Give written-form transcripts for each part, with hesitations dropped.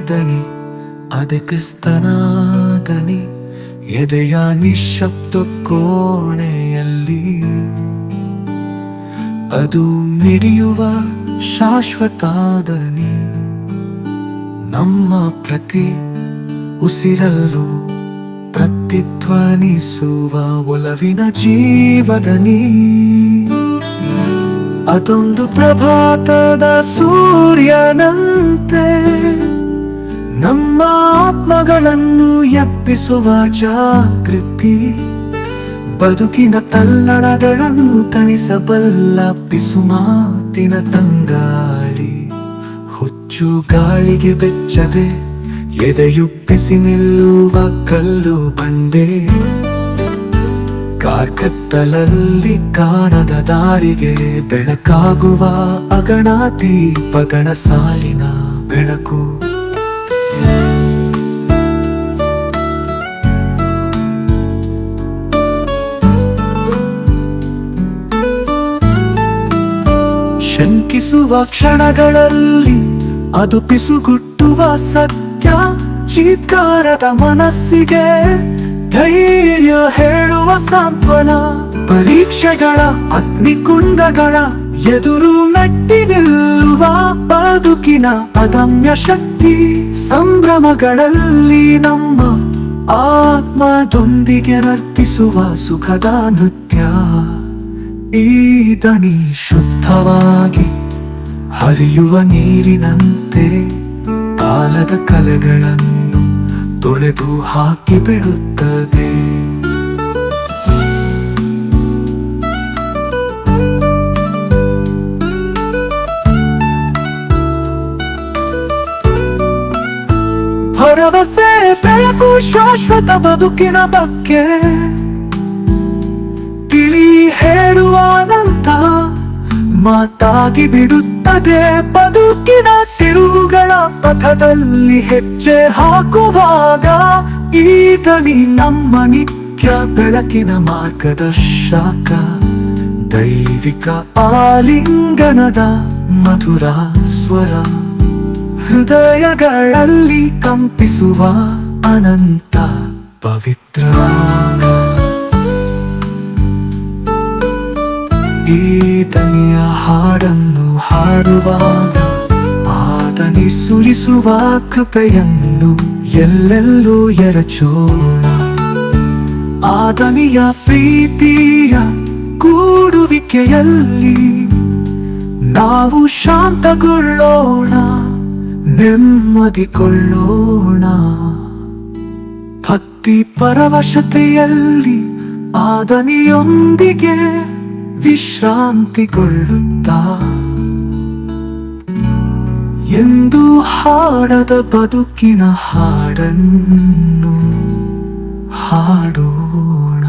ದನಿ, ಅದೇ ಕ್ರಿಸ್ತನ ದನಿ, ಎದೆಯ ನಿಶ್ಶಬ್ದ ಕೋಣೆಯಲ್ಲಿ ಅದು ಮಿಡಿಯುವ ಶಾಶ್ವತ ದನಿ. ನಮ್ಮ ಪ್ರತಿ ಉಸಿರಲ್ಲೂ ಪ್ರತಿಧ್ವನಿಸುವ ಒಲವಿನ ಜೀವದನಿ. ಅದೊಂದು ಪ್ರಭಾತದ ಸೂರ್ಯನಂತೆ ನಮ್ಮ ಆತ್ಮಗಳನ್ನು ಎಬ್ಬಿಸುವ ಜಾಗೃತಿ. ಬದುಕಿನ ತಲ್ಲಣಗಳನ್ನು ತಣಿಸಬಲ್ಲ ಪಿಸುಮಾತಿನ ತಂಗಾಳಿ. ಹುಚ್ಚು ಗಾಳಿಗೆ ಬೆಚ್ಚದೆ ಎದೆಯುಪ್ಪಿಸಿ ನಿಲ್ಲುವ ಕಲ್ಲು ಬಂಡೆ. ಕಾರ್ಕತ್ತಲಲ್ಲಿ ಕಾಣದ ದಾರಿಗೆ ಬೆಳಕಾಗುವ ಅಗಣ ದೀಪಗಳ ಸಾಲಿನ ಬೆಳಕು. ಶಂಕಿಸುವ ಕ್ಷಣಗಳಲ್ಲಿ ಅದು ಪಿಸುಗುಟ್ಟುವ ಸತ್ಯ. ಚೀತ್ಕಾರದ ಮನಸ್ಸಿಗೆ ಧೈರ್ಯ ಹೇಳುವ ಸಾಂತ್ವನ. ಪರೀಕ್ಷೆಗಳ ಅಗ್ನಿಕುಂಡಗಳ ಎದುರು ಮೆಟ್ಟಿ ನಿಲ್ಲುವ ಬದುಕಿನ ಅದಮ್ಯ ಶಕ್ತಿ. ಸಂಭ್ರಮಗಳಲ್ಲಿ ನಮ್ಮ ಆತ್ಮದೊಂದಿಗೆ ನರ್ತಿಸುವ ಸುಖದ ನೃತ್ಯ. ಈ ದನಿ ಶುದ್ಧವಾಗಿ ಹರಿಯುವ ನೀರಿನಂತೆ ಕಾಲದ ಕಲೆಗಳನ್ನು ತೊಳೆದು ಹಾಕಿ ಬಿಡುತ್ತದೆ. ಭರವಸೆ ಬೆಳಕು ಶಾಶ್ವತ ಬದುಕಿನ ಬಗ್ಗೆ ತಿಳಿ ಹೇಳುವ ಅನಂತ ಮಾತಾಗಿ ಬಿಡುತ್ತದೆ. ಬದುಕಿನ ತಿರುವುಗಳ ಪಥದಲ್ಲಿ ಹೆಜ್ಜೆ ಹಾಕುವಾಗ ಈ ದನಿ ನಮ್ಮ ನಿತ್ಯ ಬೆಳಕಿನ ಮಾರ್ಗದರ್ಶಕ. ದೈವಿಕ ಆಲಿಂಗನದ ಮಧುರ ಸ್ವರ, ಹೃದಯಗಳಲ್ಲಿ ಕಂಪಿಸುವ ಅನಂತ ಪವಿತ್ರ. ಈ ದನಿಯ ಹಾಡನ್ನು ಹಾಡುವಾಗ ಆ ದನಿ ಸುರಿಸುವ ಕೃಪೆಯನ್ನು ಎಲ್ಲೆಲ್ಲೂ ಎರಚೋಣ. ಆ ದನಿಯ ಪ್ರೀತಿಯ ಕೂಡುವಿಕೆಯಲ್ಲಿ ನಾವು ಶಾಂತಗೊಳ್ಳೋಣ, ನೆಮ್ಮದಿಗೊಳ್ಳೋಣ. ಭಕ್ತಿ ಪರವಶತೆಯಲ್ಲಿ ಆ ದನಿಯೊಂದಿಗೆ ವಿಶ್ರಾಂತಿಗೊಳ್ಳುತ್ತಾ ಎಂದು ಹಾಡದ ಬದುಕಿನ ಹಾಡನ್ನು ಹಾಡೋಣ.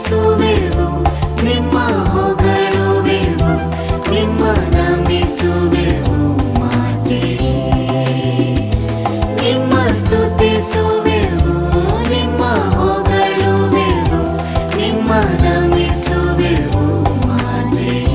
ಸ್ತುತಿಸುವೆವು, ನಿಮ್ಮ ಹೊಗಳುವೆವು, ನಿಮ್ಮ ನಮಿಸುವೆವು ಮಾತೆಯೇ. ನಿಮ್ಮ ಸ್ತುತಿಸುವೆವು, ನಿಮ್ಮ ಹೊಗಳುವೆವು, ನಿಮ್ಮ ನಮಿಸುವೆವು ಮಾತೆಯೇ.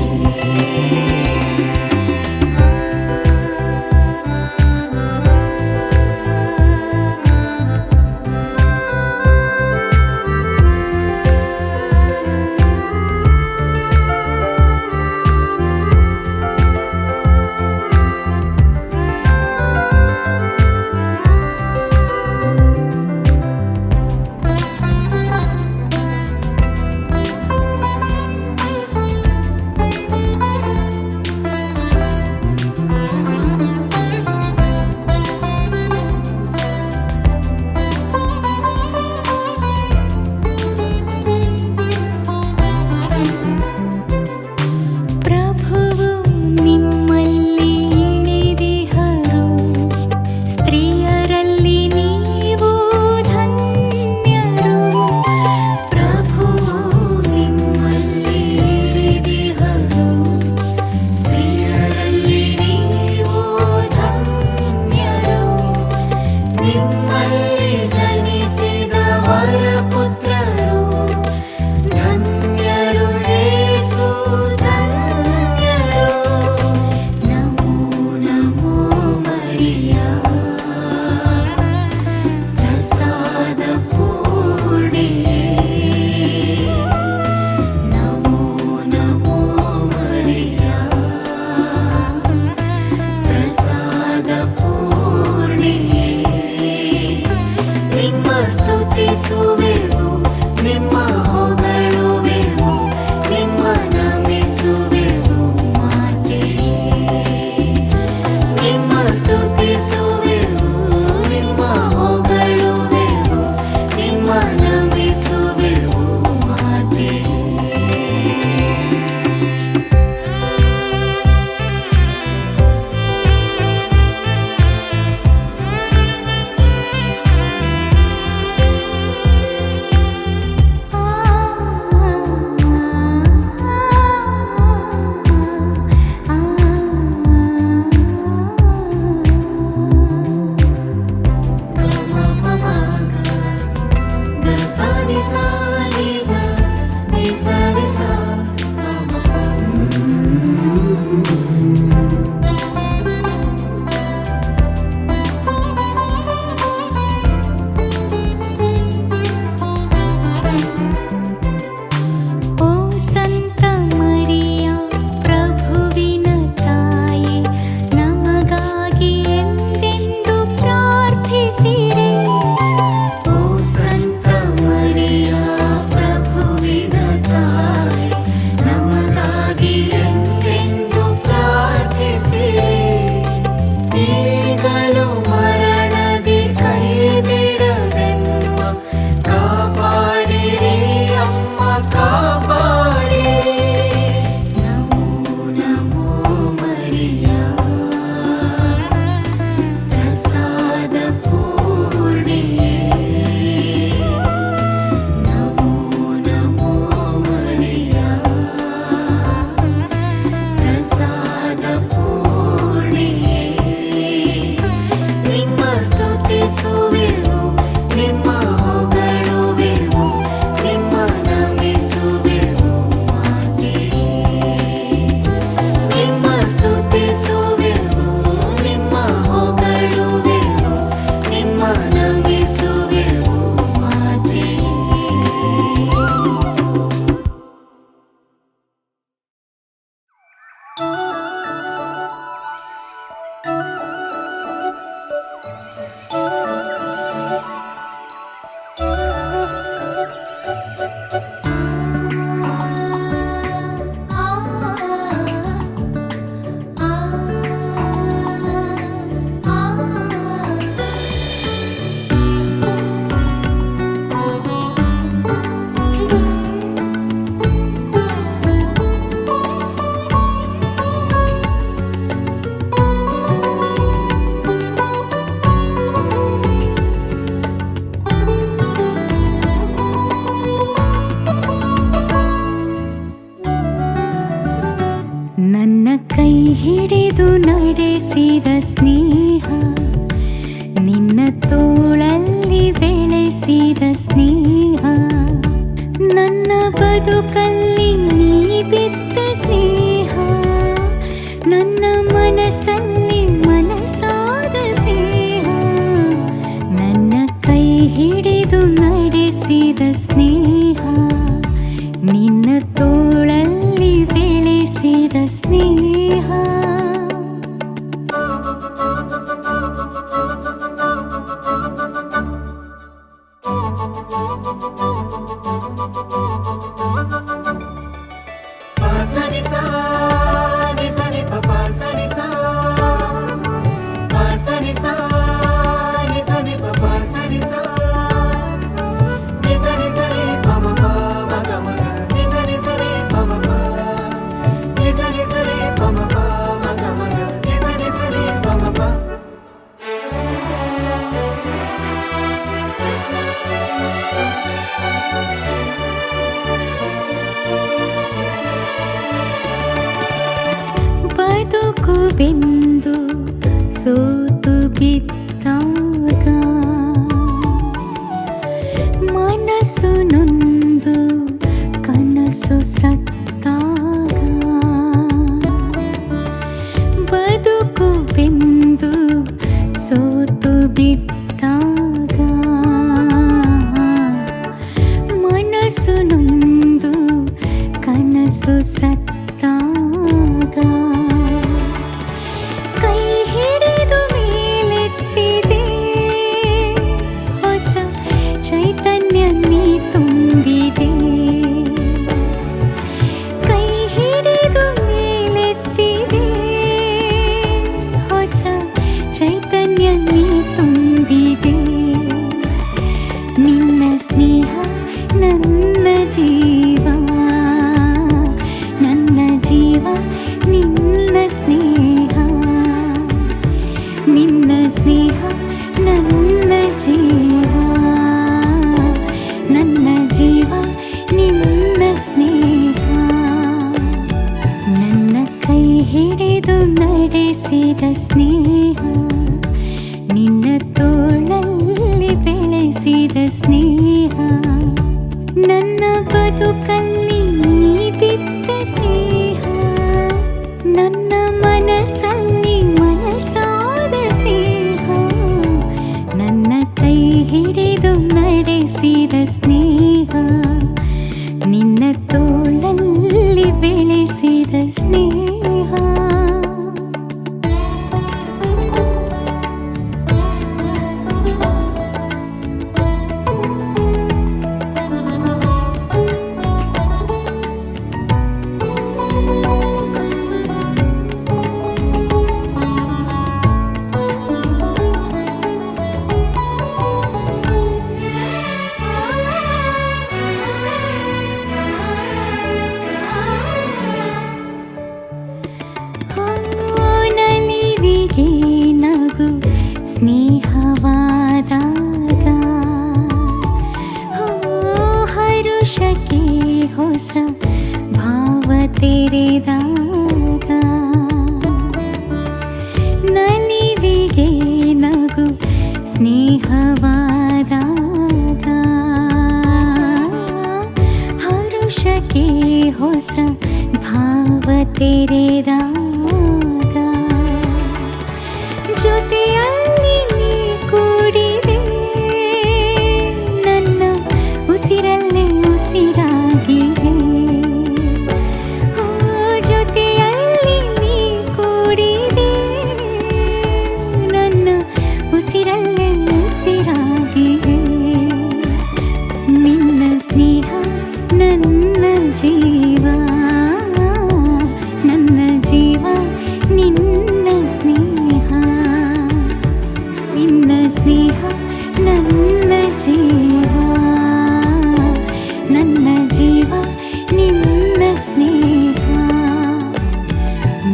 ಪ್ರಭುವು ನಿಮ್ಮಲ್ಲಿ ಇಳಿದಿಹರು, ಸ್ತ್ರೀಯರಲ್ಲಿ ನೀವು ಧನ್ಯರು. ಪ್ರಭುವು ನಿಮ್ಮಲ್ಲಿ ಇಳಿದಿಹರು, ಸ್ತ್ರೀಯರಲ್ಲಿ ನೀವು ಧನ್ಯರು. ನಿಮ್ಮಲ್ಲಿ ಜನಿಸಿದ ವರಪುತ್ರರು ಧನ್ಯರು, ಯೇಸು ಧನ್ಯರು. ನಮೋ ನಮೋ ಮರಿಯಾ, ಪ್ರಸಾದ ಪೂರ್ಣಿಯೇ. ನಮೋ ನಮೋ ಮರಿಯಾ, ಪ್ರಸಾದ ಪೂರ್ಣಿಯೇ. ನಿಮ್ಮ ಸ್ತುತಿಸುವೆವು, ನಿಮ್ಮ ಹೊಗಳುವೆವು, ನಿಮ್ಮ ನಮಿಸುವೆವು ಮಾತೆಯೇ. ನಿಮ್ಮ ಸ್ತುತಿಸುವೆವು, ನಿಮ್ಮ ಹೊಗಳುವೆವು, ನಿಮ್ಮ ನಮಿಸುವೆವು ಮಾತೆಯೇ. ಸ್ನೇಹ, ನಿನ್ನ ತೋಳಲ್ಲಿ ಬೆಳೆಸಿದ ಸ್ನೇಹ, ನನ್ನ ಬದುಕಲ್ಲಿ ನೀ ಬಿದ್ದ ಸ್ನೇಹ, ನನ್ನ ಮನಸ್ಸಲ್ಲಿ ಮನಸಾದ ಸ್ನೇಹ, ನನ್ನ ಕೈ ಹಿಡಿದು ನಡೆಸಿದ ಸ್ನೇಹ, ನಿನ್ನ ತೋಳಲ್ಲಿ ಬೆಳೆಸಿದ ಸ್ನೇಹ. ಬದುಕು ಬೆಂದು ಸೋತು ಬಿದ್ದಾಗ, ಮನಸ್ಸು ನೊಂದು ಕನಸು ಸತ್ತಾಗ, ಬದುಕು ಬೆಂದು ಸೋತು ಬಿದ್ದಾಗ, ಮನಸ್ಸು ನೊಂದು ಕನಸು ಸತ್ತಾಗ, ಕೈ ಹಿಡಿದು ಮೇಲೆತ್ತಿದೆ ಹೊಸ ಚೈತನ್ಯ ನೀ ತುಂಬಿದೆ, ಕೈ ಹಿಡಿದು ಮೇಲೆತ್ತಿದೆ ಹೊಸ ಚೈತನ್ಯ ನೀ ತುಂಬಿದೆ, ನಿನ್ನ ಸ್ನೇಹ ನನ್ನ ಜೀವ, ನನ್ನ ಜೀವ ನಿನ್ನ ಸ್ನೇಹ, ನಿನ್ನ ಸ್ನೇಹ ನನ್ನ ಜೀವ, ನನ್ನ ಜೀವ ನಿನ್ನ ಸ್ನೇಹ, ನನ್ನ ಕೈ ಹಿಡಿದು ನಡೆಸಿದ ಸ್ನೇಹ, ನಿನ್ನ ತೋಳಲ್ಲಿ ಬೆಳೆಸಿದ ಸ್ನೇಹ, ನನ್ನ ಬದುಕಲ್ಲಿ ನೀ ಬಿದ್ದ ಸ್ನೇಹ, ನನ್ನ ಮನಸ್ಸಲ್ಲಿ ಮನಸಾದ ಸ್ನೇಹ, ನನ್ನ ಕೈ ಹಿಡಿದು ನಡೆಸಿದ ಸ್ನೇಹ, ನಿನ್ನ ತೋಳಲ್ಲಿ ಬೆಳೆಸಿದ ಸ್ನೇಹ. ನಲಿವಿಗೆ ನಗು ಸ್ನೇಹವಾದಾಗ, ಹರುಷಕ್ಕೆ ಹೊಸ ಭಾವ ತೆರೆದಾಗ, ನಲಿವಿಗೆ ನಗು ಸ್ನೇಹವಾದಾಗ, ಹರುಷಕ್ಕೆ ಹೊಸ ಭಾವ ತೆರೆದಾಗ, ಜೊತೆಯಲ್ಲಿ ನೀ ಕೂಡಿದೆ ನನ್ನ ಉಸಿರಲ್ಲೇ ಉಸಿರಾಗಿದೆ, ಜೊತೆಯಲ್ಲಿ ನೀ ಕೂಡಿದೆ ನನ್ನ ಉಸಿರಲ್ಲೇ ಉಸಿರಾಗಿದೆ, ನಿನ್ನ ಸ್ನೇಹ ನನ್ನ ಜೀವ, ನನ್ನ ಜೀವ ನಿನ್ನ ಸ್ನೇಹ, ನಿನ್ನ ಸ್ನೇಹ ನನ್ನ ಜೀವ, ನನ್ನ ಜೀವ ನಿನ್ನ ಸ್ನೇಹ,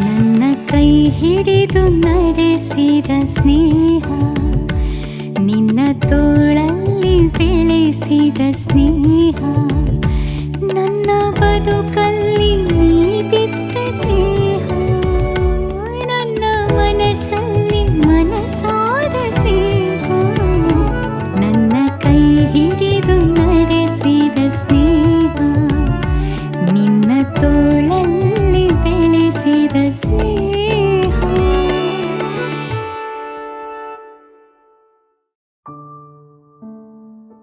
ನನ್ನ ಕೈ ಹಿಡಿದು ನಡೆಸಿದ ಸ್ನೇಹ, ನಿನ್ನ ತೋಳಲ್ಲಿ ಬೆಳೆಸಿದ ಸ್ನೇಹ, ನನ್ನ ಬದುಕಲ್ಲಿ ನೀ ಬಿದ್ದ ಸ್ನೇಹ, ನನ್ನ ಮನಸ್ಸಲ್ಲಿ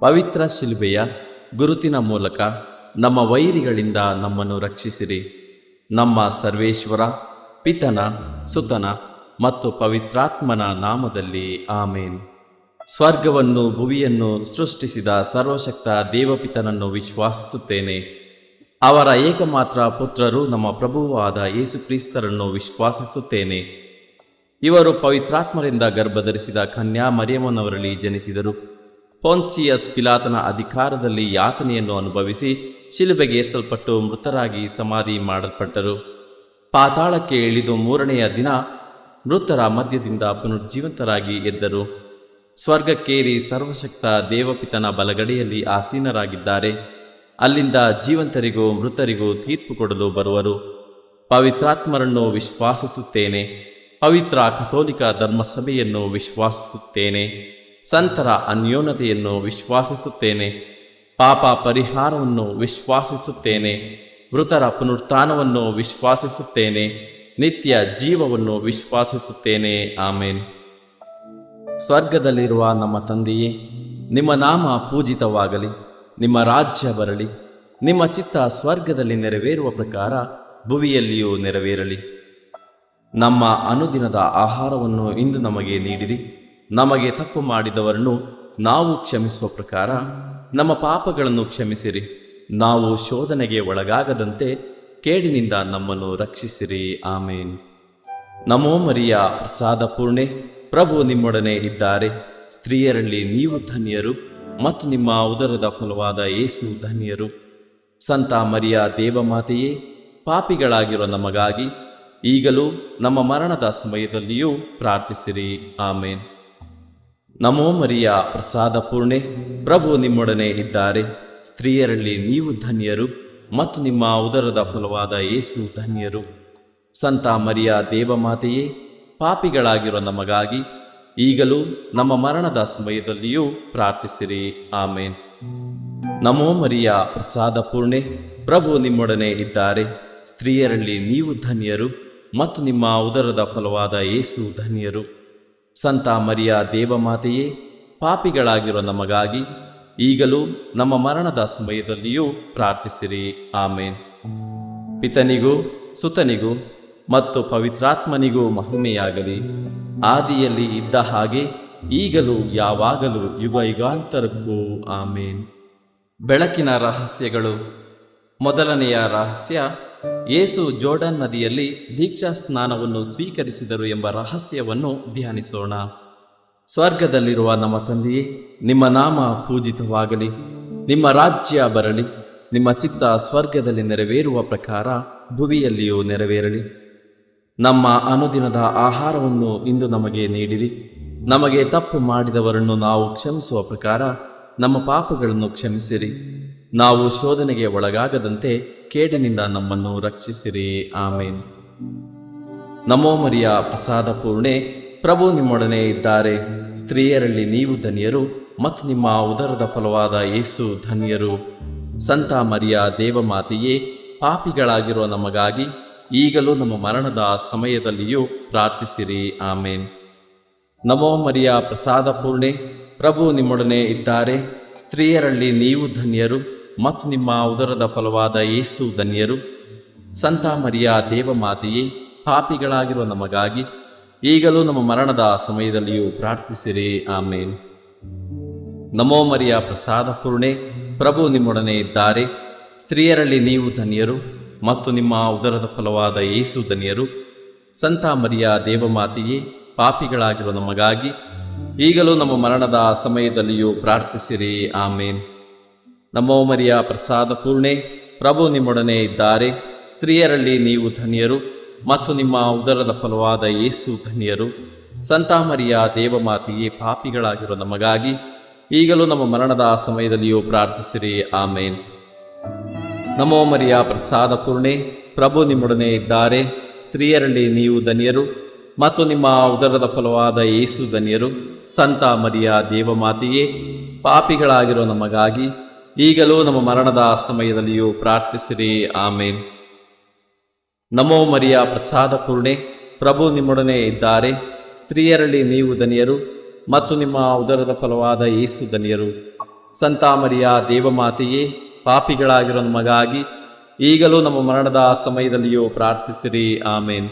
ಪವಿತ್ರ ಶಿಲುಬೆಯ ಗುರುತಿನ ಮೂಲಕ ನಮ್ಮ ವೈರಿಗಳಿಂದ ನಮ್ಮನ್ನು ರಕ್ಷಿಸಿರಿ. ನಮ್ಮ ಸರ್ವೇಶ್ವರ, ಪಿತನ, ಸುತನ ಮತ್ತು ಪವಿತ್ರಾತ್ಮನ ನಾಮದಲ್ಲಿ ಆಮೇನ್. ಸ್ವರ್ಗವನ್ನು ಭುವಿಯನ್ನು ಸೃಷ್ಟಿಸಿದ ಸರ್ವಶಕ್ತ ದೇವಪಿತನನ್ನು ವಿಶ್ವಾಸಿಸುತ್ತೇನೆ. ಅವರ ಏಕಮಾತ್ರ ಪುತ್ರರು ನಮ್ಮ ಪ್ರಭುವಾದ ಯೇಸುಕ್ರಿಸ್ತರನ್ನು ವಿಶ್ವಾಸಿಸುತ್ತೇನೆ. ಇವರು ಪವಿತ್ರಾತ್ಮರಿಂದ ಗರ್ಭಧರಿಸಿದ ಕನ್ಯಾ ಮರಿಯಮ್ಮನವರಲ್ಲಿ ಜನಿಸಿದರು. ಪೊನ್ಚಿಯಸ್ ಪಿಲಾತನ ಅಧಿಕಾರದಲ್ಲಿ ಯಾತನೆಯನ್ನು ಅನುಭವಿಸಿ ಶಿಲುಬೆಗೆ ಏರಿಸಲ್ಪಟ್ಟು ಮೃತರಾಗಿ ಸಮಾಧಿ ಮಾಡಲ್ಪಟ್ಟರು. ಪಾತಾಳಕ್ಕೆ ಇಳಿದು ಮೂರನೆಯ ದಿನ ಮೃತರ ಮಧ್ಯದಿಂದ ಪುನರುಜ್ಜೀವಂತರಾಗಿ ಎದ್ದರು. ಸ್ವರ್ಗಕ್ಕೇರಿ ಸರ್ವಶಕ್ತ ದೇವಪಿತನ ಬಲಗಡೆಯಲ್ಲಿ ಆಸೀನರಾಗಿದ್ದಾರೆ. ಅಲ್ಲಿಂದ ಜೀವಂತರಿಗೂ ಮೃತರಿಗೂ ತೀರ್ಪು ಕೊಡಲು ಬರುವರು. ಪವಿತ್ರಾತ್ಮರನ್ನು ವಿಶ್ವಾಸಿಸುತ್ತೇನೆ. ಪವಿತ್ರ ಕಥೋಲಿಕ ಧರ್ಮಸಭೆಯನ್ನು ವಿಶ್ವಾಸಿಸುತ್ತೇನೆ. ಸಂತರ ಅನ್ಯೋನ್ಯತೆಯನ್ನು ವಿಶ್ವಾಸಿಸುತ್ತೇನೆ. ಪಾಪ ಪರಿಹಾರವನ್ನು ವಿಶ್ವಾಸಿಸುತ್ತೇನೆ. ಮೃತರ ಪುನರುತ್ಥಾನವನ್ನು ವಿಶ್ವಾಸಿಸುತ್ತೇನೆ. ನಿತ್ಯ ಜೀವವನ್ನು ವಿಶ್ವಾಸಿಸುತ್ತೇನೆ. ಆಮೇನ್. ಸ್ವರ್ಗದಲ್ಲಿರುವ ನಮ್ಮ ತಂದೆಯೇ, ನಿಮ್ಮ ನಾಮ ಪೂಜಿತವಾಗಲಿ. ನಿಮ್ಮ ರಾಜ್ಯ ಬರಲಿ. ನಿಮ್ಮ ಚಿತ್ತ ಸ್ವರ್ಗದಲ್ಲಿ ನೆರವೇರುವ ಪ್ರಕಾರ ಭುವಿಯಲ್ಲಿಯೂ ನೆರವೇರಲಿ. ನಮ್ಮ ಅನುದಿನದ ಆಹಾರವನ್ನು ಇಂದು ನಮಗೆ ನೀಡಿರಿ. ನಮಗೆ ತಪ್ಪು ಮಾಡಿದವರನ್ನು ನಾವು ಕ್ಷಮಿಸುವ ಪ್ರಕಾರ ನಮ್ಮ ಪಾಪಗಳನ್ನು ಕ್ಷಮಿಸಿರಿ. ನಾವು ಶೋಧನೆಗೆ ಒಳಗಾಗದಂತೆ ಕೇಡಿನಿಂದ ನಮ್ಮನ್ನು ರಕ್ಷಿಸಿರಿ. ಆಮೇನ್. ನಮೋ ಮರಿಯ ಪ್ರಸಾದ ಪೂರ್ಣೆ, ಪ್ರಭು ನಿಮ್ಮೊಡನೆ ಇದ್ದಾರೆ. ಸ್ತ್ರೀಯರಲ್ಲಿ ನೀವು ಧನ್ಯರು ಮತ್ತು ನಿಮ್ಮ ಉದರದ ಫಲವಾದ ಯೇಸು ಧನ್ಯರು. ಸಂತ ಮರಿಯ ದೇವಮಾತೆಯೇ, ಪಾಪಿಗಳಾಗಿರೋ ನಮಗಾಗಿ ಈಗಲೂ ನಮ್ಮ ಮರಣದ ಸಮಯದಲ್ಲಿಯೂ ಪ್ರಾರ್ಥಿಸಿರಿ. ಆಮೇನ್. ನಮೋ ಮರಿಯ ಪ್ರಸಾದ ಪೂರ್ಣೆ, ಪ್ರಭು ನಿಮ್ಮೊಡನೆ ಇದ್ದಾರೆ. ಸ್ತ್ರೀಯರಲ್ಲಿ ನೀವು ಧನ್ಯರು ಮತ್ತು ನಿಮ್ಮ ಉದರದ ಫಲವಾದ ಯೇಸು ಧನ್ಯರು. ಸಂತ ಮರಿಯ ದೇವಮಾತೆಯೇ, ಪಾಪಿಗಳಾಗಿರೋ ನಮಗಾಗಿ ಈಗಲೂ ನಮ್ಮ ಮರಣದ ಸಮಯದಲ್ಲಿಯೂ ಪ್ರಾರ್ಥಿಸಿರಿ. ಆಮೇನ್. ನಮೋ ಮರಿಯ ಪ್ರಸಾದ ಪೂರ್ಣೆ, ಪ್ರಭು ನಿಮ್ಮೊಡನೆ ಇದ್ದಾರೆ. ಸ್ತ್ರೀಯರಲ್ಲಿ ನೀವು ಧನ್ಯರು ಮತ್ತು ನಿಮ್ಮ ಉದರದ ಫಲವಾದ ಯೇಸು ಧನ್ಯರು. ಸಂತ ಮರಿಯ ದೇವಮಾತೆಯೇ, ಪಾಪಿಗಳಾಗಿರೋ ನಮಗಾಗಿ ಈಗಲೂ ನಮ್ಮ ಮರಣದ ಸಮಯದಲ್ಲಿಯೂ ಪ್ರಾರ್ಥಿಸಿರಿ. ಆಮೇನ್. ಪಿತನಿಗೂ ಸುತನಿಗೂ ಮತ್ತು ಪವಿತ್ರಾತ್ಮನಿಗೂ ಮಹಿಮೆಯಾಗಲಿ. ಆದಿಯಲ್ಲಿ ಇದ್ದ ಹಾಗೆ ಈಗಲೂ ಯಾವಾಗಲೂ ಯುಗ ಯುಗಾಂತರಕ್ಕೂ. ಆಮೇನ್. ಬೆಳಕಿನ ರಹಸ್ಯಗಳು. ಮೊದಲನೆಯ ರಹಸ್ಯ, ಯೇಸು ಜೋರ್ಡನ್ ನದಿಯಲ್ಲಿ ದೀಕ್ಷಾ ಸ್ನಾನವನ್ನು ಸ್ವೀಕರಿಸಿದರು ಎಂಬ ರಹಸ್ಯವನ್ನು ಧ್ಯಾನಿಸೋಣ. ಸ್ವರ್ಗದಲ್ಲಿರುವ ನಮ್ಮ ತಂದೆಯೇ, ನಿಮ್ಮ ನಾಮ ಪೂಜಿತವಾಗಲಿ. ನಿಮ್ಮ ರಾಜ್ಯ ಬರಲಿ. ನಿಮ್ಮ ಚಿತ್ತ ಸ್ವರ್ಗದಲ್ಲಿ ನೆರವೇರುವ ಪ್ರಕಾರ ಭುವಿಯಲ್ಲಿಯೂ ನೆರವೇರಲಿ. ನಮ್ಮ ಅನುದಿನದ ಆಹಾರವನ್ನು ಇಂದು ನಮಗೆ ನೀಡಿರಿ. ನಮಗೆ ತಪ್ಪು ಮಾಡಿದವರನ್ನು ನಾವು ಕ್ಷಮಿಸುವ ಪ್ರಕಾರ ನಮ್ಮ ಪಾಪಗಳನ್ನು ಕ್ಷಮಿಸಿರಿ. ನಾವು ಶೋಧನೆಗೆ ಒಳಗಾಗದಂತೆ ಕೇಡಿನಿಂದ ನಮ್ಮನ್ನು ರಕ್ಷಿಸಿರಿ. ಆಮೇನ್. ನಮೋ ಮರಿಯ ಪ್ರಸಾದ ಪೂರ್ಣೆ, ಪ್ರಭು ನಿಮ್ಮೊಡನೆ ಇದ್ದಾರೆ. ಸ್ತ್ರೀಯರಲ್ಲಿ ನೀವು ಧನ್ಯರು ಮತ್ತು ನಿಮ್ಮ ಉದರದ ಫಲವಾದ ಯೇಸು ಧನ್ಯರು. ಸಂತ ಮರಿಯ ದೇವಮಾತೆಯೇ, ಪಾಪಿಗಳಾಗಿರೋ ನಮಗಾಗಿ ಈಗಲೂ ನಮ್ಮ ಮರಣದ ಸಮಯದಲ್ಲಿಯೂ ಪ್ರಾರ್ಥಿಸಿರಿ. ಆಮೇನ್. ನಮೋ ಮರಿಯ ಪ್ರಸಾದ ಪೂರ್ಣೆ, ಪ್ರಭು ನಿಮ್ಮೊಡನೆ ಇದ್ದಾರೆ. ಸ್ತ್ರೀಯರಲ್ಲಿ ನೀವು ಧನ್ಯರು ಮತ್ತು ನಿಮ್ಮ ಉದರದ ಫಲವಾದ ಯೇಸು ಧನ್ಯರು. ಸಂತ ಮರಿಯ ದೇವಮಾತೆಯೇ, ಪಾಪಿಗಳಾಗಿರುವ ನಮಗಾಗಿ ಈಗಲೂ ನಮ್ಮ ಮರಣದ ಸಮಯದಲ್ಲಿಯೂ ಪ್ರಾರ್ಥಿಸಿರಿ. ಆಮೇನ್. ನಮೋ ಮರಿಯ ಪ್ರಸಾದ ಪೂರ್ಣೆ, ಪ್ರಭು ನಿಮ್ಮೊಡನೆ ಇದ್ದಾರೆ. ಸ್ತ್ರೀಯರಲ್ಲಿ ನೀವು ಧನ್ಯರು ಮತ್ತು ನಿಮ್ಮ ಉದರದ ಫಲವಾದ ಯೇಸು ಧನ್ಯರು. ಸಂತ ಮರಿಯ ದೇವಮಾತೆಯೇ, ಪಾಪಿಗಳಾಗಿರುವ ನಮಗಾಗಿ ಈಗಲೂ ನಮ್ಮ ಮರಣದ ಸಮಯದಲ್ಲಿಯೂ ಪ್ರಾರ್ಥಿಸಿರಿ. ಆಮೇನ್. ನಮೋ ಮರಿಯ ಪ್ರಸಾದ ಪೂರ್ಣೆ, ಪ್ರಭು ನಿಮ್ಮೊಡನೆ ಇದ್ದಾರೆ. ಸ್ತ್ರೀಯರಲ್ಲಿ ನೀವು ಧನ್ಯರು ಮತ್ತು ನಿಮ್ಮ ಉದರದ ಫಲವಾದ ಯೇಸು ಧನ್ಯರು. ಸಂತ ಮರಿಯ ದೇವಮಾತೆಯೇ, ಪಾಪಿಗಳಾಗಿರೋ ನಮಗಾಗಿ ಈಗಲೂ ನಮ್ಮ ಮರಣದ ಸಮಯದಲ್ಲಿಯೂ ಪ್ರಾರ್ಥಿಸಿರಿ. ಆಮೇನ್. ನಮೋ ಮರಿಯ ಪ್ರಸಾದ ಪೂರ್ಣೆ, ಪ್ರಭು ನಿಮ್ಮೊಡನೆ ಇದ್ದಾರೆ. ಸ್ತ್ರೀಯರಲ್ಲಿ ನೀವು ಧನ್ಯರು ಮತ್ತು ನಿಮ್ಮ ಉದರದ ಫಲವಾದ ಯೇಸು ಧನ್ಯರು. ಸಂತ ಮರಿಯ ದೇವಮಾತೆಯೇ, ಪಾಪಿಗಳಾಗಿರೋ ನಮಗಾಗಿ ಈಗಲೂ ನಮ್ಮ ಮರಣದ ಸಮಯದಲ್ಲಿಯೂ ಪ್ರಾರ್ಥಿಸಿರಿ. ಆಮೇನ್. ನಮೋ ಮರಿಯ ಪ್ರಸಾದ ಪೂರ್ಣೆ, ಪ್ರಭು ನಿಮ್ಮೊಡನೆ ಇದ್ದಾರೆ. ಸ್ತ್ರೀಯರಲ್ಲಿ ನೀವು ಧನ್ಯರು ಮತ್ತು ನಿಮ್ಮ ಉದರದ ಫಲವಾದ ಯೇಸು ಧನ್ಯರು. ಸಂತ ಮರಿಯ ದೇವಮಾತೆಯೇ, ಪಾಪಿಗಳಾಗಿರೋ ನಮಗಾಗಿ ಈಗಲೂ ನಮ್ಮ ಮರಣದ ಸಮಯದಲ್ಲಿಯೂ ಪ್ರಾರ್ಥಿಸಿರಿ. ಆಮೇನ್.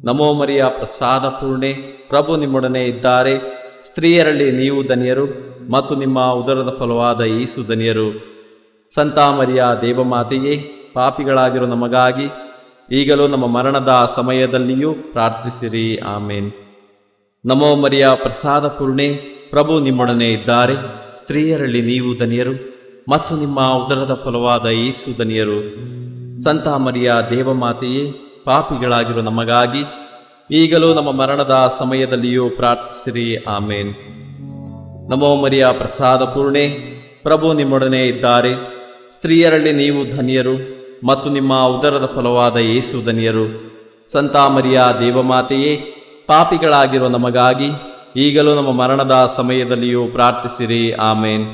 ನಮೋ ಮರಿಯ ಪ್ರಸಾದ ಪೂರ್ಣೆ, ಪ್ರಭು ನಿಮ್ಮೊಡನೆ ಇದ್ದಾರೆ. ಸ್ತ್ರೀಯರಲ್ಲಿ ನೀವು ಧನ್ಯರು ಮತ್ತು ನಿಮ್ಮ ಉದರದ ಫಲವಾದ ಯೇಸು ಧನ್ಯರು. ಸಂತ ಮರಿಯ ದೇವಮಾತೆಯೇ, ಪಾಪಿಗಳಾಗಿರೋ ನಮಗಾಗಿ ಈಗಲೂ ನಮ್ಮ ಮರಣದ ಸಮಯದಲ್ಲಿಯೂ ಪ್ರಾರ್ಥಿಸಿರಿ. ಆಮೇನ್. ನಮೋ ಮರಿಯ ಪ್ರಸಾದ ಪೂರ್ಣೆ, ಪ್ರಭು ನಿಮ್ಮೊಡನೆ ಇದ್ದಾರೆ. ಸ್ತ್ರೀಯರಲ್ಲಿ ನೀವು ಧನ್ಯರು ಮತ್ತು ನಿಮ್ಮ ಉದರದ ಫಲವಾದ ಯೇಸು ಧನ್ಯರು. ಸಂತ ಮರಿಯ ದೇವಮಾತೆಯೇ, ಪಾಪಿಗಳಾಗಿರೋ ನಮಗಾಗಿ ಈಗಲೂ ನಮ್ಮ ಮರಣದ ಸಮಯದಲ್ಲಿಯೂ ಪ್ರಾರ್ಥಿಸಿರಿ. ಆಮೇನ್. ನಮೋ ಮರಿಯ ಪ್ರಸಾದ ಪೂರ್ಣೆ, ಪ್ರಭು ನಿಮ್ಮೊಡನೆ ಇದ್ದಾರೆ. ಸ್ತ್ರೀಯರಲ್ಲಿ ನೀವು ಧನ್ಯರು ಮತ್ತು ನಿಮ್ಮ ಉದರದ ಫಲವಾದ ಯೇಸು ಧನ್ಯರು. ಸಂತ ಮರಿಯ ದೇವಮಾತೆಯೇ, ಪಾಪಿಗಳಾಗಿರೋ ನಮಗಾಗಿ ಈಗಲೂ ನಮ್ಮ ಮರಣದ ಸಮಯದಲ್ಲಿಯೂ ಪ್ರಾರ್ಥಿಸಿರಿ. ಆಮೇನ್.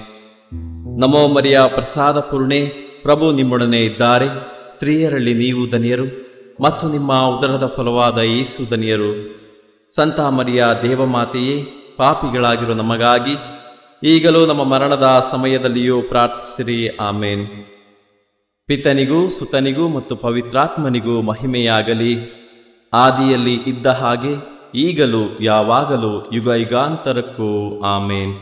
ನಮೋ ಮರಿಯ ಪ್ರಸಾದ ಪೂರ್ಣೆ, ಪ್ರಭು ನಿಮ್ಮೊಡನೆ ಇದ್ದಾರೆ. ಸ್ತ್ರೀಯರಲ್ಲಿ ನೀವು ಧನ್ಯರು ಮತ್ತು ನಿಮ್ಮ ಉದರದ ಫಲವಾದ ಯೇಸು ಧನ್ಯರು. ಸಂತ ಮರಿಯ ದೇವಮಾತೆಯೇ, ಪಾಪಿಗಳಾಗಿರೋ ನಮಗಾಗಿ ಈಗಲೂ ನಮ್ಮ ಮರಣದ ಸಮಯದಲ್ಲಿಯೂ ಪ್ರಾರ್ಥಿಸಿರಿ. ಆಮೇನ್. ಪಿತನಿಗೂ ಸುತನಿಗೂ ಮತ್ತು ಪವಿತ್ರಾತ್ಮನಿಗೂ ಮಹಿಮೆಯಾಗಲಿ, ಆದಿಯಲ್ಲಿ ಇದ್ದ ಹಾಗೆ ಈಗಲೂ ಯಾವಾಗಲೂ ಯುಗ ಯುಗಾಂತರಕ್ಕೂ. ಆಮೇನ್.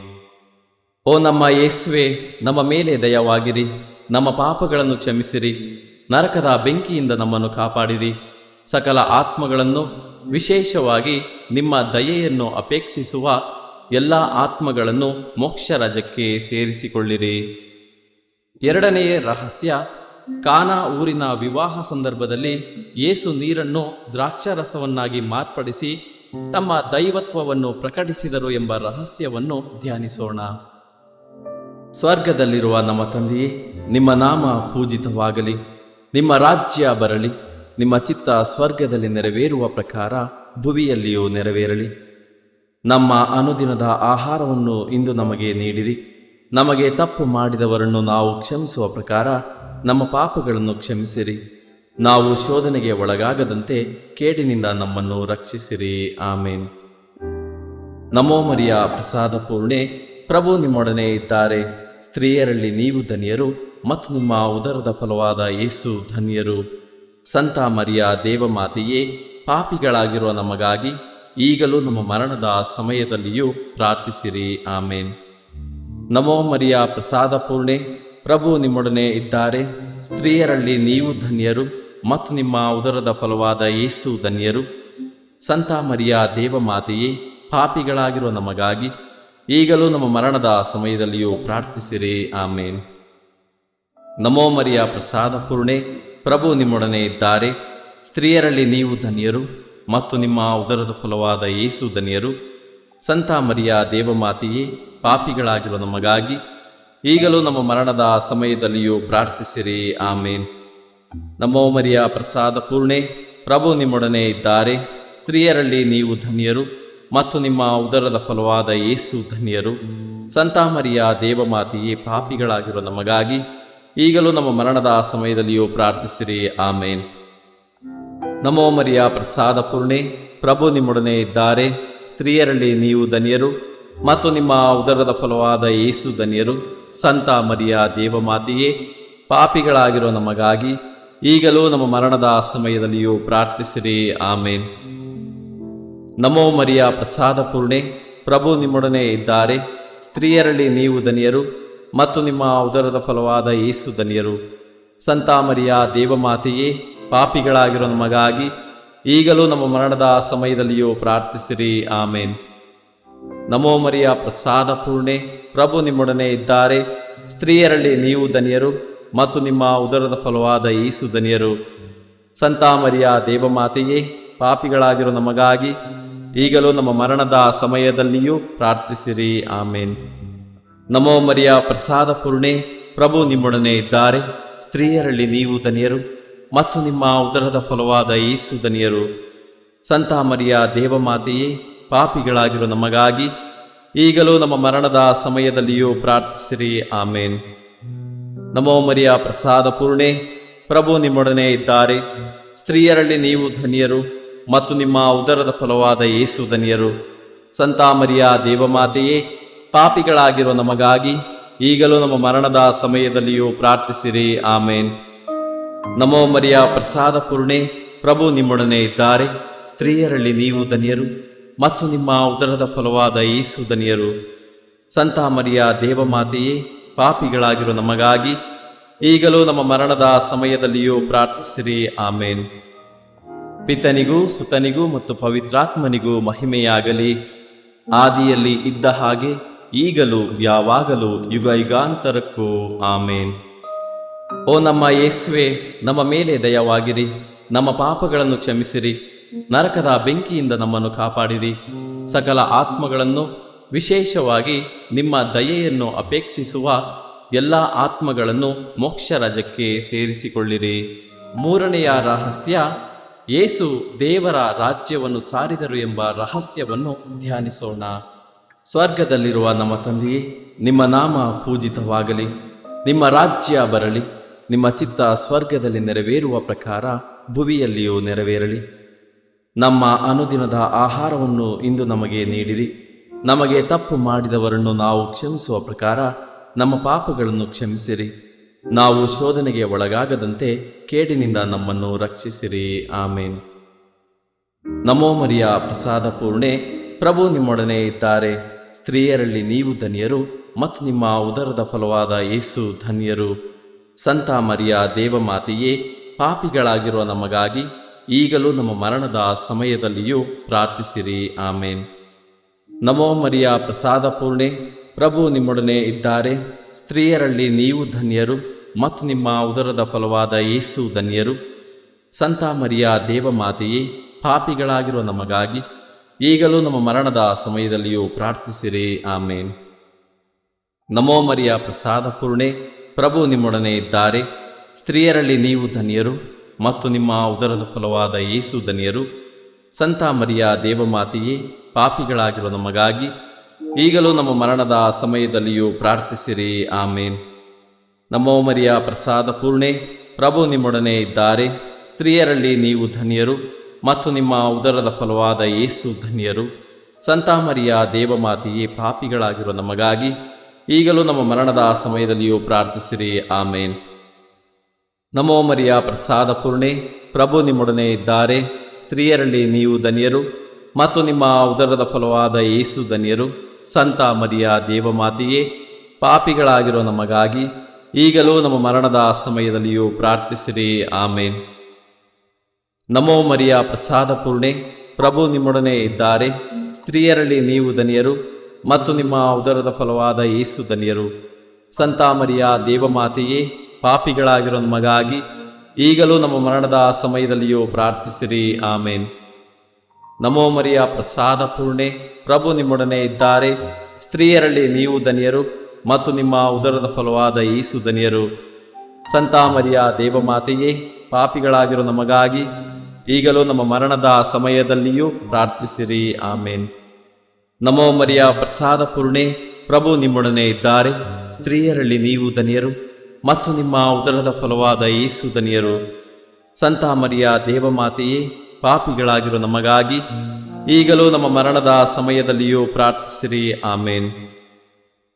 ಓ ನಮ್ಮ ಯೇಸುವೆ, ನಮ್ಮ ಮೇಲೆ ದಯವಾಗಿರಿ, ನಮ್ಮ ಪಾಪಗಳನ್ನು ಕ್ಷಮಿಸಿರಿ, ನರಕದ ಬೆಂಕಿಯಿಂದ ನಮ್ಮನ್ನು ಕಾಪಾಡಿರಿ. ಸಕಲ ಆತ್ಮಗಳನ್ನು, ವಿಶೇಷವಾಗಿ ನಿಮ್ಮ ದಯೆಯನ್ನು ಅಪೇಕ್ಷಿಸುವ ಎಲ್ಲ ಆತ್ಮಗಳನ್ನು ಮೋಕ್ಷ ರಾಜ್ಯಕ್ಕೆ ಸೇರಿಸಿಕೊಳ್ಳಿರಿ. ಎರಡನೆಯ ರಹಸ್ಯ, ಕಾನಾ ಊರಿನ ವಿವಾಹ ಸಂದರ್ಭದಲ್ಲಿ ಯೇಸು ನೀರನ್ನು ದ್ರಾಕ್ಷಾರಸವನ್ನಾಗಿ ಮಾರ್ಪಡಿಸಿ ತಮ್ಮ ದೈವತ್ವವನ್ನು ಪ್ರಕಟಿಸಿದರು ಎಂಬ ರಹಸ್ಯವನ್ನು ಧ್ಯಾನಿಸೋಣ. ಸ್ವರ್ಗದಲ್ಲಿರುವ ನಮ್ಮ ತಂದೆಯೇ, ನಿಮ್ಮ ನಾಮ ಪೂಜಿತವಾಗಲಿ, ನಿಮ್ಮ ರಾಜ್ಯ ಬರಲಿ, ನಿಮ್ಮ ಚಿತ್ತ ಸ್ವರ್ಗದಲ್ಲಿ ನೆರವೇರುವ ಪ್ರಕಾರ ಭುವಿಯಲ್ಲಿಯೂ ನೆರವೇರಲಿ. ನಮ್ಮ ಅನುದಿನದ ಆಹಾರವನ್ನು ಇಂದು ನಮಗೆ ನೀಡಿರಿ. ನಮಗೆ ತಪ್ಪು ಮಾಡಿದವರನ್ನು ನಾವು ಕ್ಷಮಿಸುವ ಪ್ರಕಾರ ನಮ್ಮ ಪಾಪಗಳನ್ನು ಕ್ಷಮಿಸಿರಿ. ನಾವು ಶೋಧನೆಗೆ ಒಳಗಾಗದಂತೆ ಕೇಡಿನಿಂದ ನಮ್ಮನ್ನು ರಕ್ಷಿಸಿರಿ. ಆಮೇನ್. ನಮೋ ಮರಿಯ ಪ್ರಸಾದ ಪೂರ್ಣೆ, ಪ್ರಭು ನಿಮ್ಮೊಡನೆ ಇದ್ದಾರೆ. ಸ್ತ್ರೀಯರಲ್ಲಿ ನೀವು ಧನ್ಯರು ಮತ್ತು ನಿಮ್ಮ ಉದರದ ಫಲವಾದ ಯೇಸು ಧನ್ಯರು. ಸಂತ ಮರಿಯ ದೇವಮಾತೆಯೇ, ಪಾಪಿಗಳಾಗಿರುವ ನಮಗಾಗಿ ಈಗಲೂ ನಮ್ಮ ಮರಣದ ಸಮಯದಲ್ಲಿಯೂ ಪ್ರಾರ್ಥಿಸಿರಿ. ಆಮೇನ್. ನಮೋ ಮರಿಯ ಪ್ರಸಾದ ಪೂರ್ಣೆ, ಪ್ರಭು ನಿಮ್ಮೊಡನೆ ಇದ್ದಾರೆ. ಸ್ತ್ರೀಯರಲ್ಲಿ ನೀವು ಧನ್ಯರು ಮತ್ತು ನಿಮ್ಮ ಉದರದ ಫಲವಾದ ಯೇಸು ಧನ್ಯರು. ಸಂತ ಮರಿಯ ದೇವಮಾತೆಯೇ, ಪಾಪಿಗಳಾಗಿರುವ ನಮಗಾಗಿ ಈಗಲೂ ನಮ್ಮ ಮರಣದ ಸಮಯದಲ್ಲಿಯೂ ಪ್ರಾರ್ಥಿಸಿರಿ. ಆಮೇನ್. ನಮೋ ಮರಿಯ ಪ್ರಸಾದ ಪೂರ್ಣೆ, ಪ್ರಭು ನಿಮ್ಮೊಡನೆ ಇದ್ದಾರೆ. ಸ್ತ್ರೀಯರಲ್ಲಿ ನೀವು ಧನ್ಯರು ಮತ್ತು ನಿಮ್ಮ ಉದರದ ಫಲವಾದ ಯೇಸು ಧನ್ಯರು. ಸಂತ ಮರಿಯ ದೇವಮಾತೆಯೇ, ಪಾಪಿಗಳಾಗಿರುವ ನಮಗಾಗಿ ಈಗಲೂ ನಮ್ಮ ಮರಣದ ಸಮಯದಲ್ಲಿಯೂ ಪ್ರಾರ್ಥಿಸಿರಿ. ಆಮೇನ್. ನಮೋ ಮರಿಯ ಪ್ರಸಾದ ಪೂರ್ಣೆ, ಪ್ರಭು ನಿಮ್ಮೊಡನೆ ಇದ್ದಾರೆ. ಸ್ತ್ರೀಯರಲ್ಲಿ ನೀವು ಧನ್ಯರು ಮತ್ತು ನಿಮ್ಮ ಉದರದ ಫಲವಾದ ಯೇಸು ಧನ್ಯರು. ಸಂತ ಮರಿಯ ದೇವಮಾತೆಯೇ, ಪಾಪಿಗಳಾಗಿರುವ ನಮಗಾಗಿ ಈಗಲೂ ನಮ್ಮ ಮರಣದ ಸಮಯದಲ್ಲಿಯೂ ಪ್ರಾರ್ಥಿಸಿರಿ. ಆಮೇನ್. ನಮೋ ಮರಿಯ ಪ್ರಸಾದ ಪೂರ್ಣೆ, ಪ್ರಭು ನಿಮ್ಮೊಡನೆ ಇದ್ದಾರೆ. ಸ್ತ್ರೀಯರಲ್ಲಿ ನೀವು ಧನ್ಯರು ಮತ್ತು ನಿಮ್ಮ ಉದರದ ಫಲವಾದ ಯೇಸು ಧನ್ಯರು. ಸಂತ ಮರಿಯ ದೇವಮಾತೆಯೇ, ಪಾಪಿಗಳಾಗಿರೋ ನಮಗಾಗಿ ಈಗಲೂ ನಮ್ಮ ಮರಣದ ಸಮಯದಲ್ಲಿಯೂ ಪ್ರಾರ್ಥಿಸಿರಿ. ಆಮೇನ್. ನಮೋ ಮರಿಯ ಪ್ರಸಾದ ಪೂರ್ಣೆ, ಪ್ರಭು ನಿಮ್ಮೊಡನೆ ಇದ್ದಾರೆ. ಸ್ತ್ರೀಯರಲ್ಲಿ ನೀವು ಧನ್ಯರು ಮತ್ತು ನಿಮ್ಮ ಉದರದ ಫಲವಾದ ಯೇಸು ಧನ್ಯರು. ಸಂತ ಮರಿಯ ದೇವಮಾತೆಯೇ, ಪಾಪಿಗಳಾಗಿರೋ ನಮಗಾಗಿ ಈಗಲೂ ನಮ್ಮ ಮರಣದ ಸಮಯದಲ್ಲಿಯೂ ಪ್ರಾರ್ಥಿಸಿರಿ. ಆಮೇನ್. ನಮೋ ಮರಿಯ ಪ್ರಸಾದ ಪೂರ್ಣೆ, ಪ್ರಭು ನಿಮ್ಮೊಡನೆ ಇದ್ದಾರೆ. ಸ್ತ್ರೀಯರಲ್ಲಿ ನೀವು ಧನ್ಯರು ಮತ್ತು ನಿಮ್ಮ ಉದರದ ಫಲವಾದ ಯೇಸು ಧನ್ಯರು. ಸಂತ ಮರಿಯ ದೇವಮಾತೆಯೇ, ಪಾಪಿಗಳಾಗಿರೋ ನಮಗಾಗಿ ಈಗಲೂ ನಮ್ಮ ಮರಣದ ಸಮಯದಲ್ಲಿಯೂ ಪ್ರಾರ್ಥಿಸಿರಿ. ಆಮೇನ್. ನಮೋ ಮರಿಯ ಪ್ರಸಾದ ಪೂರ್ಣೆ, ಪ್ರಭು ನಿಮ್ಮೊಡನೆ ಇದ್ದಾರೆ. ಸ್ತ್ರೀಯರಲ್ಲಿ ನೀವು ಧನ್ಯರು ಮತ್ತು ನಿಮ್ಮ ಉದರದ ಫಲವಾದ ಯೇಸು ಧನ್ಯರು. ಸಂತ ಮರಿಯ ದೇವಮಾತೆಯೇ, ಪಾಪಿಗಳಾಗಿರೋ ನಮಗಾಗಿ ಈಗಲೂ ನಮ್ಮ ಮರಣದ ಸಮಯದಲ್ಲಿಯೂ ಪ್ರಾರ್ಥಿಸಿರಿ. ಆಮೇನ್. ನಮೋ ಮರಿಯ ಪ್ರಸಾದ ಪೂರ್ಣೆ, ಪ್ರಭು ನಿಮ್ಮೊಡನೆ ಇದ್ದಾರೆ. ಸ್ತ್ರೀಯರಲ್ಲಿ ನೀವು ಧನ್ಯರು ಮತ್ತು ನಿಮ್ಮ ಉದರದ ಫಲವಾದ ಯೇಸು ಧನ್ಯರು. ಸಂತ ಮರಿಯ ದೇವಮಾತೆಯೇ, ಪಾಪಿಗಳಾಗಿರೋ ನಮಗಾಗಿ ಈಗಲೂ ನಮ್ಮ ಮರಣದ ಸಮಯದಲ್ಲಿಯೂ ಪ್ರಾರ್ಥಿಸಿರಿ. ಆಮೇನ್. ನಮೋ ಮರಿಯ ಪ್ರಸಾದ ಪೂರ್ಣೆ, ಪ್ರಭು ನಿಮ್ಮೊಡನೆ ಇದ್ದಾರೆ. ಸ್ತ್ರೀಯರಲ್ಲಿ ನೀವು ಧನ್ಯರು ಮತ್ತು ನಿಮ್ಮ ಉದರದ ಫಲವಾದ ಯೇಸು ಧನ್ಯರು. ಸಂತ ಮರಿಯ ದೇವಮಾತೆಯೇ, ಪಾಪಿಗಳಾಗಿರೋ ನಮಗಾಗಿ ಈಗಲೂ ನಮ್ಮ ಮರಣದ ಸಮಯದಲ್ಲಿಯೂ ಪ್ರಾರ್ಥಿಸಿರಿ. ಆಮೇನ್. ಪಿತನಿಗೂ ಸುತನಿಗೂ ಮತ್ತು ಪವಿತ್ರಾತ್ಮನಿಗೂ ಮಹಿಮೆಯಾಗಲಿ, ಆದಿಯಲ್ಲಿ ಇದ್ದ ಹಾಗೆ ಈಗಲೂ ಯಾವಾಗಲೂ ಯುಗ ಯುಗಾಂತರಕ್ಕೂ. ಆಮೇನ್. ಓ ನಮ್ಮ ಯೇಸುವೆ, ನಮ್ಮ ಮೇಲೆ ದಯವಾಗಿರಿ, ನಮ್ಮ ಪಾಪಗಳನ್ನು ಕ್ಷಮಿಸಿರಿ, ನರಕದ ಬೆಂಕಿಯಿಂದ ನಮ್ಮನ್ನು ಕಾಪಾಡಿರಿ. ಸಕಲ ಆತ್ಮಗಳನ್ನು, ವಿಶೇಷವಾಗಿ ನಿಮ್ಮ ದಯೆಯನ್ನು ಅಪೇಕ್ಷಿಸುವ ಎಲ್ಲ ಆತ್ಮಗಳನ್ನು ಮೋಕ್ಷ ರಾಜ್ಯಕ್ಕೆ ಸೇರಿಸಿಕೊಳ್ಳಿರಿ. ಮೂರನೆಯ ರಹಸ್ಯ, ಯೇಸು ದೇವರ ರಾಜ್ಯವನ್ನು ಸಾರಿದರು ಎಂಬ ರಹಸ್ಯವನ್ನು ಧ್ಯಾನಿಸೋಣ. ಸ್ವರ್ಗದಲ್ಲಿರುವ ನಮ್ಮ ತಂದೆಯೇ, ನಿಮ್ಮ ನಾಮ ಪೂಜಿತವಾಗಲಿ, ನಿಮ್ಮ ರಾಜ್ಯ ಬರಲಿ, ನಿಮ್ಮ ಚಿತ್ತ ಸ್ವರ್ಗದಲ್ಲಿ ನೆರವೇರುವ ಪ್ರಕಾರ ಭುವಿಯಲ್ಲಿಯೂ ನೆರವೇರಲಿ. ನಮ್ಮ ಅನುದಿನದ ಆಹಾರವನ್ನು ಇಂದು ನಮಗೆ ನೀಡಿರಿ. ನಮಗೆ ತಪ್ಪು ಮಾಡಿದವರನ್ನು ನಾವು ಕ್ಷಮಿಸುವ ಪ್ರಕಾರ ನಮ್ಮ ಪಾಪಗಳನ್ನು ಕ್ಷಮಿಸಿರಿ. ನಾವು ಶೋಧನೆಗೆ ಒಳಗಾಗದಂತೆ ಕೇಡಿನಿಂದ ನಮ್ಮನ್ನು ರಕ್ಷಿಸಿರಿ. ಆಮೇನ್. ನಮೋ ಮರಿಯ ಪ್ರಸಾದ ಪೂರ್ಣೆ, ಪ್ರಭು ನಿಮ್ಮೊಡನೆ ಇದ್ದಾರೆ. ಸ್ತ್ರೀಯರಲ್ಲಿ ನೀವು ಧನ್ಯರು ಮತ್ತು ನಿಮ್ಮ ಉದರದ ಫಲವಾದ ಯೇಸು ಧನ್ಯರು. ಸಂತ ಮರಿಯ ದೇವಮಾತೆಯೇ, ಪಾಪಿಗಳಾಗಿರುವ ನಮಗಾಗಿ ಈಗಲೂ ನಮ್ಮ ಮರಣದ ಸಮಯದಲ್ಲಿಯೂ ಪ್ರಾರ್ಥಿಸಿರಿ. ಆಮೇನ್. ನಮೋ ಮರಿಯ ಪ್ರಸಾದ ಪೂರ್ಣೆ, ಪ್ರಭು ನಿಮ್ಮೊಡನೆ ಇದ್ದಾರೆ. ಸ್ತ್ರೀಯರಲ್ಲಿ ನೀವು ಧನ್ಯರು ಮತ್ತು ನಿಮ್ಮ ಉದರದ ಫಲವಾದ ಯೇಸು ಧನ್ಯರು. ಸಂತ ಮರಿಯ ದೇವಮಾತೆಯೇ, ಪಾಪಿಗಳಾಗಿರುವ ನಮಗಾಗಿ ಈಗಲೂ ನಮ್ಮ ಮರಣದ ಸಮಯದಲ್ಲಿಯೂ ಪ್ರಾರ್ಥಿಸಿರಿ. ಆಮೇನ್. ನಮೋ ಮರಿಯ ಪ್ರಸಾದ ಪೂರ್ಣೆ, ಪ್ರಭು ನಿಮ್ಮೊಡನೆ ಇದ್ದಾರೆ. ಸ್ತ್ರೀಯರಲ್ಲಿ ನೀವು ಧನ್ಯರು ಮತ್ತು ನಿಮ್ಮ ಉದರದ ಫಲವಾದ ಯೇಸು ಧನ್ಯರು. ಸಂತ ಮರಿಯ ದೇವಮಾತೆಯೇ, ಪಾಪಿಗಳಾಗಿರುವ ನಮಗಾಗಿ ಈಗಲೂ ನಮ್ಮ ಮರಣದ ಸಮಯದಲ್ಲಿಯೂ ಪ್ರಾರ್ಥಿಸಿರಿ. ಆಮೇನ್. ನಮೋ ಮರಿಯ ಪ್ರಸಾದ ಪೂರ್ಣೆ, ಪ್ರಭು ನಿಮ್ಮೊಡನೆ ಇದ್ದಾರೆ. ಸ್ತ್ರೀಯರಲ್ಲಿ ನೀವು ಧನ್ಯರು ಮತ್ತು ನಿಮ್ಮ ಉದರದ ಫಲವಾದ ಯೇಸು ಧನ್ಯರು. ಸಂತ ಮರಿಯ ದೇವಮಾತೆಯೇ, ಪಾಪಿಗಳಾಗಿರುವ ನಮಗಾಗಿ ಈಗಲೂ ನಮ್ಮ ಮರಣದ ಸಮಯದಲ್ಲಿಯೂ ಪ್ರಾರ್ಥಿಸಿರಿ. ಆಮೇನ್. ನಮೋ ಮರಿಯ ಪ್ರಸಾದ ಪೂರ್ಣೆ, ಪ್ರಭು ನಿಮ್ಮೊಡನೆ ಇದ್ದಾರೆ. ಸ್ತ್ರೀಯರಲ್ಲಿ ನೀವು ಧನ್ಯರು ಮತ್ತು ನಿಮ್ಮ ಉದರದ ಫಲವಾದ ಯೇಸು ಧನ್ಯರು. ಸಂತ ಮರಿಯ ದೇವಮಾತೆಯೇ, ಪಾಪಿಗಳಾಗಿರುವ ನಮಗಾಗಿ ಈಗಲೂ ನಮ್ಮ ಮರಣದ ಸಮಯದಲ್ಲಿಯೂ ಪ್ರಾರ್ಥಿಸಿರಿ. ಆಮೇನ್. ನಮೋ ಮರಿಯ ಪ್ರಸಾದ ಪೂರ್ಣೆ, ಪ್ರಭು ನಿಮ್ಮೊಡನೆ ಇದ್ದಾರೆ. ಸ್ತ್ರೀಯರಲ್ಲಿ ನೀವು ಧನ್ಯರು ಮತ್ತು ನಿಮ್ಮ ಉದರದ ಫಲವಾದ ಯೇಸು ಧನ್ಯರು. ಸಂತ ಮರಿಯ ದೇವಮಾತೆಯೇ, ಪಾಪಿಗಳಾಗಿರೋ ನಮಗಾಗಿ ಈಗಲೂ ನಮ್ಮ ಮರಣದ ಸಮಯದಲ್ಲಿಯೂ ಪ್ರಾರ್ಥಿಸಿರಿ. ಆಮೇನ್. ನಮೋ ಮರಿಯ ಪ್ರಸಾದ ಪೂರ್ಣೆ, ಪ್ರಭು ನಿಮ್ಮೊಡನೆ ಇದ್ದಾರೆ. ಸ್ತ್ರೀಯರಲ್ಲಿ ನೀವು ಧನ್ಯರು ಮತ್ತು ನಿಮ್ಮ ಉದರದ ಫಲವಾದ ಯೇಸು ಧನ್ಯರು. ಸಂತ ಮರಿಯ ದೇವಮಾತೆಯೇ, ಪಾಪಿಗಳಾಗಿರೋ ನಮಗಾಗಿ ಈಗಲೂ ನಮ್ಮ ಮರಣದ ಸಮಯದಲ್ಲಿಯೂ ಪ್ರಾರ್ಥಿಸಿರಿ. ಆಮೇನ್. ನಮೋ ಮರಿಯ ಪ್ರಸಾದ ಪೂರ್ಣೆ, ಪ್ರಭು ನಿಮ್ಮೊಡನೆ ಇದ್ದಾರೆ. ಸ್ತ್ರೀಯರಲ್ಲಿ ನೀವು ಧನ್ಯರು ಮತ್ತು ನಿಮ್ಮ ಉದರದ ಫಲವಾದ ಯೇಸು ಧನ್ಯರು. ಸಂತ ಮರಿಯ ದೇವಮಾತೆಯೇ, ಪಾಪಿಗಳಾಗಿರೋ ನಮಗಾಗಿ ಈಗಲೂ ನಮ್ಮ ಮರಣದ ಸಮಯದಲ್ಲಿಯೂ ಪ್ರಾರ್ಥಿಸಿರಿ. ಆಮೇನ್.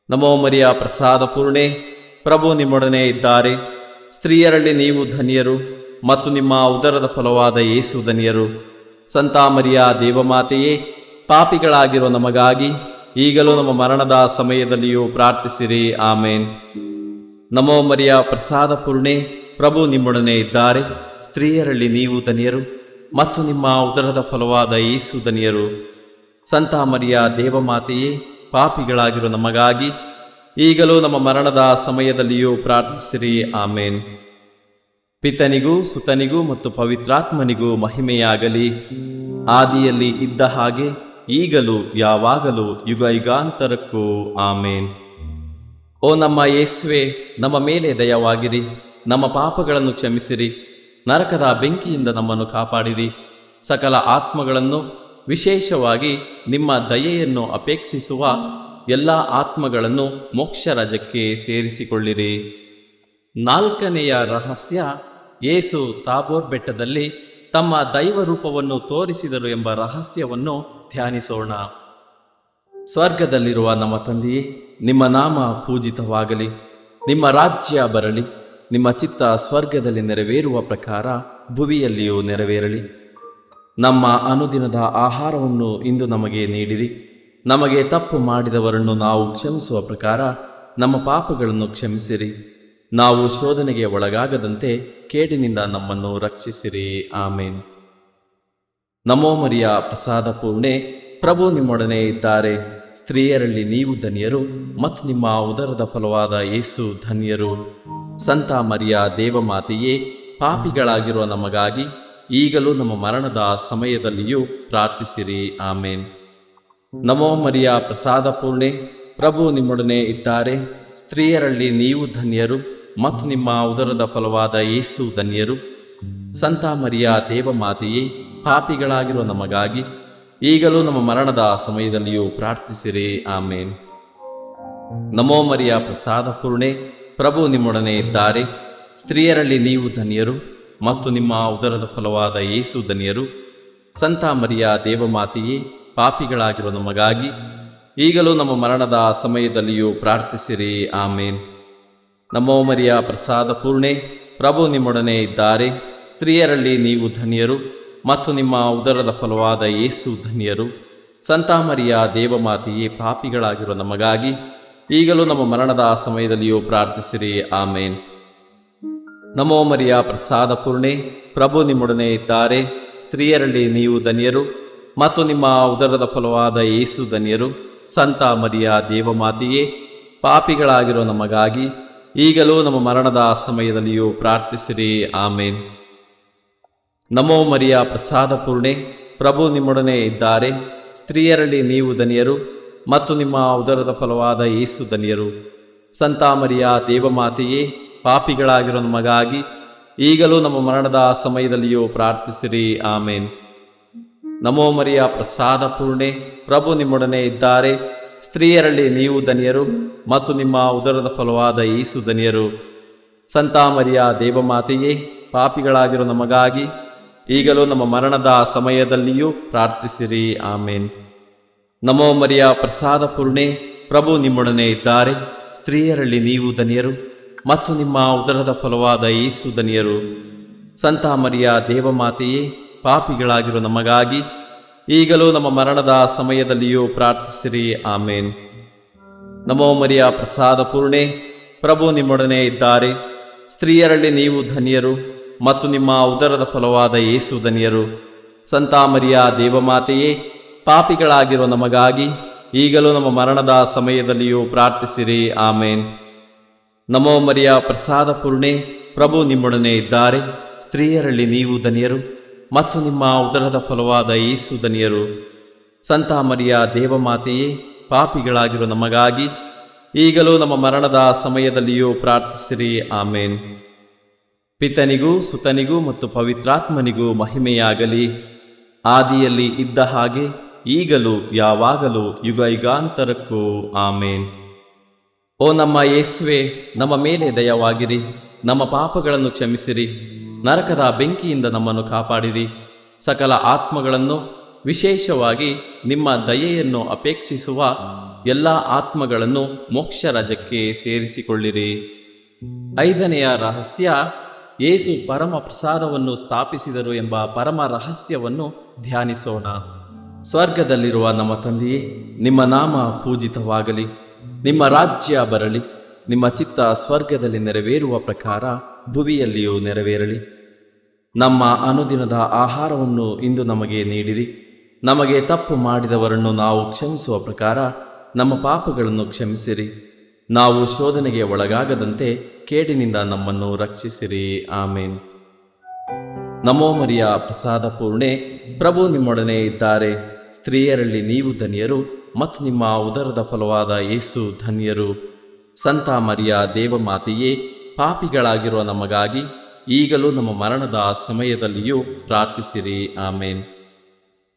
ನಮೋ ಮರಿಯ ಪ್ರಸಾದ ಪೂರ್ಣೆ, ಪ್ರಭು ನಿಮ್ಮೊಡನೆ ಇದ್ದಾರೆ. ಸ್ತ್ರೀಯರಲ್ಲಿ ನೀವು ಧನ್ಯರು ಮತ್ತು ನಿಮ್ಮ ಉದರದ ಫಲವಾದ ಯೇಸು ಧನ್ಯರು. ಸಂತ ಮರಿಯ ದೇವಮಾತೆಯೇ, ಪಾಪಿಗಳಾಗಿರೋ ನಮಗಾಗಿ ಈಗಲೂ ನಮ್ಮ ಮರಣದ ಸಮಯದಲ್ಲಿಯೂ ಪ್ರಾರ್ಥಿಸಿರಿ. ಆಮೇನ್. ನಮೋ ಮರಿಯ ಪ್ರಸಾದ ಪೂರ್ಣೆ, ಪ್ರಭು ನಿಮ್ಮೊಡನೆ ಇದ್ದಾರೆ. ಸ್ತ್ರೀಯರಲ್ಲಿ ನೀವು ಧನ್ಯರು ಮತ್ತು ನಿಮ್ಮ ಉದರದ ಫಲವಾದ ಯೇಸು ಧನ್ಯರು. ಸಂತ ಮರಿಯ ದೇವಮಾತೆಯೇ, ಪಾಪಿಗಳಾಗಿರೋ ನಮಗಾಗಿ ಈಗಲೂ ನಮ್ಮ ಮರಣದ ಸಮಯದಲ್ಲಿಯೂ ಪ್ರಾರ್ಥಿಸಿರಿ. ಆಮೇನ್. ಪಿತನಿಗೂ ಸುತನಿಗೂ ಮತ್ತು ಪವಿತ್ರಾತ್ಮನಿಗೂ ಮಹಿಮೆಯಾಗಲಿ, ಆದಿಯಲ್ಲಿ ಇದ್ದ ಹಾಗೆ ಈಗಲೂ ಯಾವಾಗಲೂ ಯುಗ ಯುಗಾಂತರಕ್ಕೂ. ಆಮೇನ್. ಓ ನಮ್ಮ ಯೇಸುವೆ, ನಮ್ಮ ಮೇಲೆ ದಯವಾಗಿರಿ, ನಮ್ಮ ಪಾಪಗಳನ್ನು ಕ್ಷಮಿಸಿರಿ, ನರಕದ ಬೆಂಕಿಯಿಂದ ನಮ್ಮನ್ನು ಕಾಪಾಡಿರಿ. ಸಕಲ ಆತ್ಮಗಳನ್ನು, ವಿಶೇಷವಾಗಿ ನಿಮ್ಮ ದಯೆಯನ್ನು ಅಪೇಕ್ಷಿಸುವ ಎಲ್ಲ ಆತ್ಮಗಳನ್ನು ಮೋಕ್ಷ ರಾಜ್ಯಕ್ಕೆ ಸೇರಿಸಿಕೊಳ್ಳಿರಿ. ನಾಲ್ಕನೆಯ ರಹಸ್ಯ, ಯೇಸು ತಾಬೋರ್ ಬೆಟ್ಟದಲ್ಲಿ ತಮ್ಮ ದೈವ ರೂಪವನ್ನು ತೋರಿಸಿದರು ಎಂಬ ರಹಸ್ಯವನ್ನು ಧ್ಯಾನಿಸೋಣ. ಸ್ವರ್ಗದಲ್ಲಿರುವ ನಮ್ಮ ತಂದೆಯೇ, ನಿಮ್ಮ ನಾಮ ಪೂಜಿತವಾಗಲಿ. ನಿಮ್ಮ ರಾಜ್ಯ ಬರಲಿ. ನಿಮ್ಮ ಚಿತ್ತ ಸ್ವರ್ಗದಲ್ಲಿ ನೆರವೇರುವ ಪ್ರಕಾರ ಭುವಿಯಲ್ಲಿಯೂ ನೆರವೇರಲಿ. ನಮ್ಮ ಅನುದಿನದ ಆಹಾರವನ್ನು ಇಂದು ನಮಗೆ ನೀಡಿರಿ. ನಮಗೆ ತಪ್ಪು ಮಾಡಿದವರನ್ನು ನಾವು ಕ್ಷಮಿಸುವ ಪ್ರಕಾರ ನಮ್ಮ ಪಾಪಗಳನ್ನು ಕ್ಷಮಿಸಿರಿ. ನಾವು ಶೋಧನೆಗೆ ಒಳಗಾಗದಂತೆ ಕೇಡಿನಿಂದ ನಮ್ಮನ್ನು ರಕ್ಷಿಸಿರಿ. ಆಮೇನ್. ನಮೋ ಮರಿಯ ಪ್ರಸಾದ ಪೂರ್ಣೆ, ಪ್ರಭು ನಿಮ್ಮೊಡನೆ ಇದ್ದಾರೆ. ಸ್ತ್ರೀಯರಲ್ಲಿ ನೀವು ಧನ್ಯರು ಮತ್ತು ನಿಮ್ಮ ಉದರದ ಫಲವಾದ ಯೇಸು ಧನ್ಯರು. ಸಂತ ಮರಿಯ ದೇವಮಾತೆಯೇ, ಪಾಪಿಗಳಾಗಿರುವ ನಮಗಾಗಿ ಈಗಲೂ ನಮ್ಮ ಮರಣದ ಸಮಯದಲ್ಲಿಯೂ ಪ್ರಾರ್ಥಿಸಿರಿ. ಆಮೇನ್. ನಮೋ ಮರಿಯ ಪ್ರಸಾದ ಪೂರ್ಣೆ, ಪ್ರಭು ನಿಮ್ಮೊಡನೆ ಇದ್ದಾರೆ. ಸ್ತ್ರೀಯರಲ್ಲಿ ನೀವು ಧನ್ಯರು ಮತ್ತು ನಿಮ್ಮ ಉದರದ ಫಲವಾದ ಯೇಸು ಧನ್ಯರು. ಸಂತ ಮರಿಯ ದೇವಮಾತೆಯೇ, ಪಾಪಿಗಳಾಗಿರುವ ನಮಗಾಗಿ ಈಗಲೂ ನಮ್ಮ ಮರಣದ ಸಮಯದಲ್ಲಿಯೂ ಪ್ರಾರ್ಥಿಸಿರಿ. ಆಮೇನ್. ನಮೋ ಮರಿಯ ಪ್ರಸಾದ ಪೂರ್ಣೆ, ಪ್ರಭು ನಿಮ್ಮೊಡನೆ ಇದ್ದಾರೆ. ಸ್ತ್ರೀಯರಲ್ಲಿ ನೀವು ಧನ್ಯರು ಮತ್ತು ನಿಮ್ಮ ಉದರದ ಫಲವಾದ ಯೇಸು ಧನ್ಯರು. ಸಂತ ಮರಿಯ ದೇವಮಾತೆಯೇ, ಪಾಪಿಗಳಾಗಿರುವ ನಮಗಾಗಿ ಈಗಲೂ ನಮ್ಮ ಮರಣದ ಸಮಯದಲ್ಲಿಯೂ ಪ್ರಾರ್ಥಿಸಿರಿ. ಆಮೇನ್. ನಮೋ ಮರಿಯ ಪ್ರಸಾದ ಪೂರ್ಣೆ, ಪ್ರಭು ನಿಮ್ಮೊಡನೆ ಇದ್ದಾರೆ. ಸ್ತ್ರೀಯರಲ್ಲಿ ನೀವು ಧನ್ಯರು ಮತ್ತು ನಿಮ್ಮ ಉದರದ ಫಲವಾದ ಯೇಸು ಧನ್ಯರು. ಸಂತ ಮರಿಯ ದೇವಮಾತೆಯೇ, ಪಾಪಿಗಳಾಗಿರುವ ನಮಗಾಗಿ ಈಗಲೂ ನಮ್ಮ ಮರಣದ ಸಮಯದಲ್ಲಿಯೂ ಪ್ರಾರ್ಥಿಸಿರಿ. ಆಮೇನ್. ನಮೋ ಮರಿಯ ಪ್ರಸಾದ ಪೂರ್ಣೆ, ಪ್ರಭು ನಿಮ್ಮೊಡನೆ ಇದ್ದಾರೆ. ಸ್ತ್ರೀಯರಲ್ಲಿ ನೀವು ಧನ್ಯರು ಮತ್ತು ನಿಮ್ಮ ಉದರದ ಫಲವಾದ ಯೇಸು ಧನ್ಯರು. ಸಂತ ಮರಿಯ ದೇವಮಾತೆಯೇ, ಪಾಪಿಗಳಾಗಿರುವ ನಮಗಾಗಿ ಈಗಲೂ ನಮ್ಮ ಮರಣದ ಸಮಯದಲ್ಲಿಯೂ ಪ್ರಾರ್ಥಿಸಿರಿ. ಆಮೇನ್. ನಮೋ ಮರಿಯ ಪ್ರಸಾದ ಪೂರ್ಣೆ, ಪ್ರಭು ನಿಮ್ಮೊಡನೆ ಇದ್ದಾರೆ. ಸ್ತ್ರೀಯರಲ್ಲಿ ನೀವು ಧನ್ಯರು ಮತ್ತು ನಿಮ್ಮ ಉದರದ ಫಲವಾದ ಯೇಸು ಧನ್ಯರು. ಸಂತ ಮರಿಯ ದೇವಮಾತೆಯೇ, ಪಾಪಿಗಳಾಗಿರೋ ನಮಗಾಗಿ ಈಗಲೂ ನಮ್ಮ ಮರಣದ ಸಮಯದಲ್ಲಿಯೂ ಪ್ರಾರ್ಥಿಸಿರಿ. ಆಮೇನ್. ನಮೋ ಮರಿಯ ಪ್ರಸಾದ ಪೂರ್ಣೆ, ಪ್ರಭು ನಿಮ್ಮೊಡನೆ ಇದ್ದಾರೆ. ಸ್ತ್ರೀಯರಲ್ಲಿ ನೀವು ಧನ್ಯರು ಮತ್ತು ನಿಮ್ಮ ಉದರದ ಫಲವಾದ ಯೇಸು ಧನ್ಯರು. ಸಂತ ಮರಿಯ ದೇವಮಾತೆಯೇ, ಪಾಪಿಗಳಾಗಿರೋ ನಮಗಾಗಿ ಈಗಲೂ ನಮ್ಮ ಮರಣದ ಸಮಯದಲ್ಲಿಯೂ ಪ್ರಾರ್ಥಿಸಿರಿ. ಆಮೇನ್. ನಮೋ ಮರಿಯ ಪ್ರಸಾದ ಪೂರ್ಣೆ, ಪ್ರಭು ನಿಮ್ಮೊಡನೆ ಇದ್ದಾರೆ. ಸ್ತ್ರೀಯರಲ್ಲಿ ನೀವು ಧನ್ಯರು ಮತ್ತು ನಿಮ್ಮ ಉದರದ ಫಲವಾದ ಯೇಸು ಧನ್ಯರು. ಸಂತ ಮರಿಯ ದೇವಮಾತೆಯೇ, ಪಾಪಿಗಳಾಗಿರೋ ನಮಗಾಗಿ ಈಗಲೂ ನಮ್ಮ ಮರಣದ ಸಮಯದಲ್ಲಿಯೂ ಪ್ರಾರ್ಥಿಸಿರಿ. ಆಮೇನ್. ನಮೋ ಮರಿಯ ಪ್ರಸಾದ ಪೂರ್ಣೆ, ಪ್ರಭು ನಿಮ್ಮೊಡನೆ ಇದ್ದಾರೆ. ಸ್ತ್ರೀಯರಲ್ಲಿ ನೀವು ಧನ್ಯರು ಮತ್ತು ನಿಮ್ಮ ಉದರದ ಫಲವಾದ ಯೇಸು ಧನ್ಯರು. ಸಂತ ಮರಿಯ ದೇವಮಾತೆಯೇ, ಪಾಪಿಗಳಾಗಿರುವ ನಮಗಾಗಿ ಈಗಲೂ ನಮ್ಮ ಮರಣದ ಸಮಯದಲ್ಲಿಯೂ ಪ್ರಾರ್ಥಿಸಿರಿ. ಆಮೇನ್. ನಮೋ ಮರಿಯ ಪ್ರಸಾದ ಪೂರ್ಣೆ, ಪ್ರಭು ನಿಮ್ಮೊಡನೆ ಇದ್ದಾರೆ. ಸ್ತ್ರೀಯರಲ್ಲಿ ನೀವು ಧನ್ಯರು ಮತ್ತು ನಿಮ್ಮ ಉದರದ ಫಲವಾದ ಯೇಸು ಧನ್ಯರು. ಸಂತ ಮರಿಯ ದೇವಮಾತೆಯೇ, ಪಾಪಿಗಳಾಗಿರೋ ನಮಗಾಗಿ ಈಗಲೂ ನಮ್ಮ ಮರಣದ ಸಮಯದಲ್ಲಿಯೂ ಪ್ರಾರ್ಥಿಸಿರಿ. ಆಮೇನ್. ಪಿತನಿಗೂ ಸುತನಿಗೂ ಮತ್ತು ಪವಿತ್ರಾತ್ಮನಿಗೂ ಮಹಿಮೆಯಾಗಲಿ, ಆದಿಯಲ್ಲಿ ಇದ್ದ ಹಾಗೆ ಈಗಲೂ ಯಾವಾಗಲೂ ಯುಗ ಯುಗಾಂತರಕ್ಕೂ. ಆಮೇನ್. ಓ ನಮ್ಮ ಯೇಸುವೆ, ನಮ್ಮ ಮೇಲೆ ದಯವಾಗಿರಿ. ನಮ್ಮ ಪಾಪಗಳನ್ನು ಕ್ಷಮಿಸಿರಿ. ನರಕದ ಬೆಂಕಿಯಿಂದ ನಮ್ಮನ್ನು ಕಾಪಾಡಿರಿ. ಸಕಲ ಆತ್ಮಗಳನ್ನು, ವಿಶೇಷವಾಗಿ ನಿಮ್ಮ ದಯೆಯನ್ನು ಅಪೇಕ್ಷಿಸುವ ಎಲ್ಲ ಆತ್ಮಗಳನ್ನು ಮೋಕ್ಷ ರಾಜ್ಯಕ್ಕೆ ಸೇರಿಸಿಕೊಳ್ಳಿರಿ. 5ನೆಯ ರಹಸ್ಯ, ಯೇಸು ಪರಮ ಪ್ರಸಾದವನ್ನು ಸ್ಥಾಪಿಸಿದರು ಎಂಬ ಪರಮ ರಹಸ್ಯವನ್ನು ಧ್ಯಾನಿಸೋಣ. ಸ್ವರ್ಗದಲ್ಲಿರುವ ನಮ್ಮ ತಂದೆಯೇ, ನಿಮ್ಮ ನಾಮ ಪೂಜಿತವಾಗಲಿ. ನಿಮ್ಮ ರಾಜ್ಯ ಬರಲಿ. ನಿಮ್ಮ ಚಿತ್ತ ಸ್ವರ್ಗದಲ್ಲಿ ನೆರವೇರುವ ಪ್ರಕಾರ ಭುವಿಯಲ್ಲಿಯೂ ನೆರವೇರಲಿ. ನಮ್ಮ ಅನುದಿನದ ಆಹಾರವನ್ನು ಇಂದು ನಮಗೆ ನೀಡಿರಿ. ನಮಗೆ ತಪ್ಪು ಮಾಡಿದವರನ್ನು ನಾವು ಕ್ಷಮಿಸುವ ಪ್ರಕಾರ ನಮ್ಮ ಪಾಪಗಳನ್ನು ಕ್ಷಮಿಸಿರಿ. ನಾವು ಶೋಧನೆಗೆ ಒಳಗಾಗದಂತೆ ಕೇಡಿನಿಂದ ನಮ್ಮನ್ನು ರಕ್ಷಿಸಿರಿ. ಆಮೇನ್. ನಮೋ ಮರಿಯ ಪ್ರಸಾದ ಪೂರ್ಣೆ, ಪ್ರಭು ನಿಮ್ಮೊಡನೆ ಇದ್ದಾರೆ. ಸ್ತ್ರೀಯರಲ್ಲಿ ನೀವು ಧನ್ಯರು ಮತ್ತು ನಿಮ್ಮ ಉದರದ ಫಲವಾದ ಯೇಸು ಧನ್ಯರು. ಸಂತ ಮರಿಯ ದೇವಮಾತೆಯೇ, ಪಾಪಿಗಳಾಗಿರುವ ನಮಗಾಗಿ ಈಗಲೂ ನಮ್ಮ ಮರಣದ ಸಮಯದಲ್ಲಿಯೂ ಪ್ರಾರ್ಥಿಸಿರಿ. ಆಮೇನ್.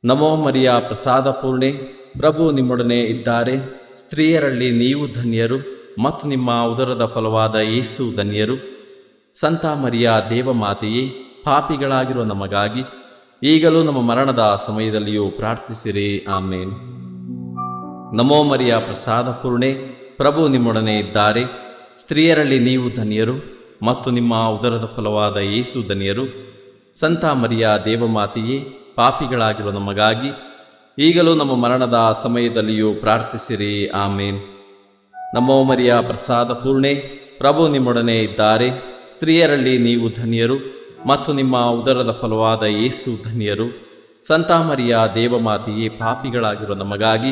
ನಮೋ ಮರಿಯ ಪ್ರಸಾದ ಪೂರ್ಣೆ, ಪ್ರಭು ನಿಮ್ಮೊಡನೆ ಇದ್ದಾರೆ. ಸ್ತ್ರೀಯರಲ್ಲಿ ನೀವು ಧನ್ಯರು ಮತ್ತು ನಿಮ್ಮ ಉದರದ ಫಲವಾದ ಯೇಸು ಧನ್ಯರು. ಸಂತ ಮರಿಯ ದೇವಮಾತೆಯೇ, ಪಾಪಿಗಳಾಗಿರುವ ನಮಗಾಗಿ ಈಗಲೂ ನಮ್ಮ ಮರಣದ ಸಮಯದಲ್ಲಿಯೂ ಪ್ರಾರ್ಥಿಸಿರಿ. ಆಮೇನ್. ನಮೋ ಮರಿಯ ಪ್ರಸಾದ ಪೂರ್ಣೆ, ಪ್ರಭು ನಿಮ್ಮೊಡನೆ ಇದ್ದಾರೆ. ಸ್ತ್ರೀಯರಲ್ಲಿ ನೀವು ಧನ್ಯರು ಮತ್ತು ನಿಮ್ಮ ಉದರದ ಫಲವಾದ ಯೇಸು ಧನ್ಯರು. ಸಂತ ಮರಿಯ ದೇವಮಾತೆಯೇ, ಪಾಪಿಗಳಾಗಿರುವ ನಮಗಾಗಿ ಈಗಲೂ ನಮ್ಮ ಮರಣದ ಸಮಯದಲ್ಲಿಯೂ ಪ್ರಾರ್ಥಿಸಿರಿ. ಆಮೇನ್. ನಮೋ ಮರಿಯ ಪ್ರಸಾದ ಪೂರ್ಣೆ, ಪ್ರಭು ನಿಮ್ಮೊಡನೆ ಇದ್ದಾರೆ. ಸ್ತ್ರೀಯರಲ್ಲಿ ನೀವು ಧನ್ಯರು ಮತ್ತು ನಿಮ್ಮ ಉದರದ ಫಲವಾದ ಯೇಸು ಧನ್ಯರು. ಸಂತ ಮರಿಯ ದೇವಮಾತೆಯೇ, ಪಾಪಿಗಳಾಗಿರುವ ನಮಗಾಗಿ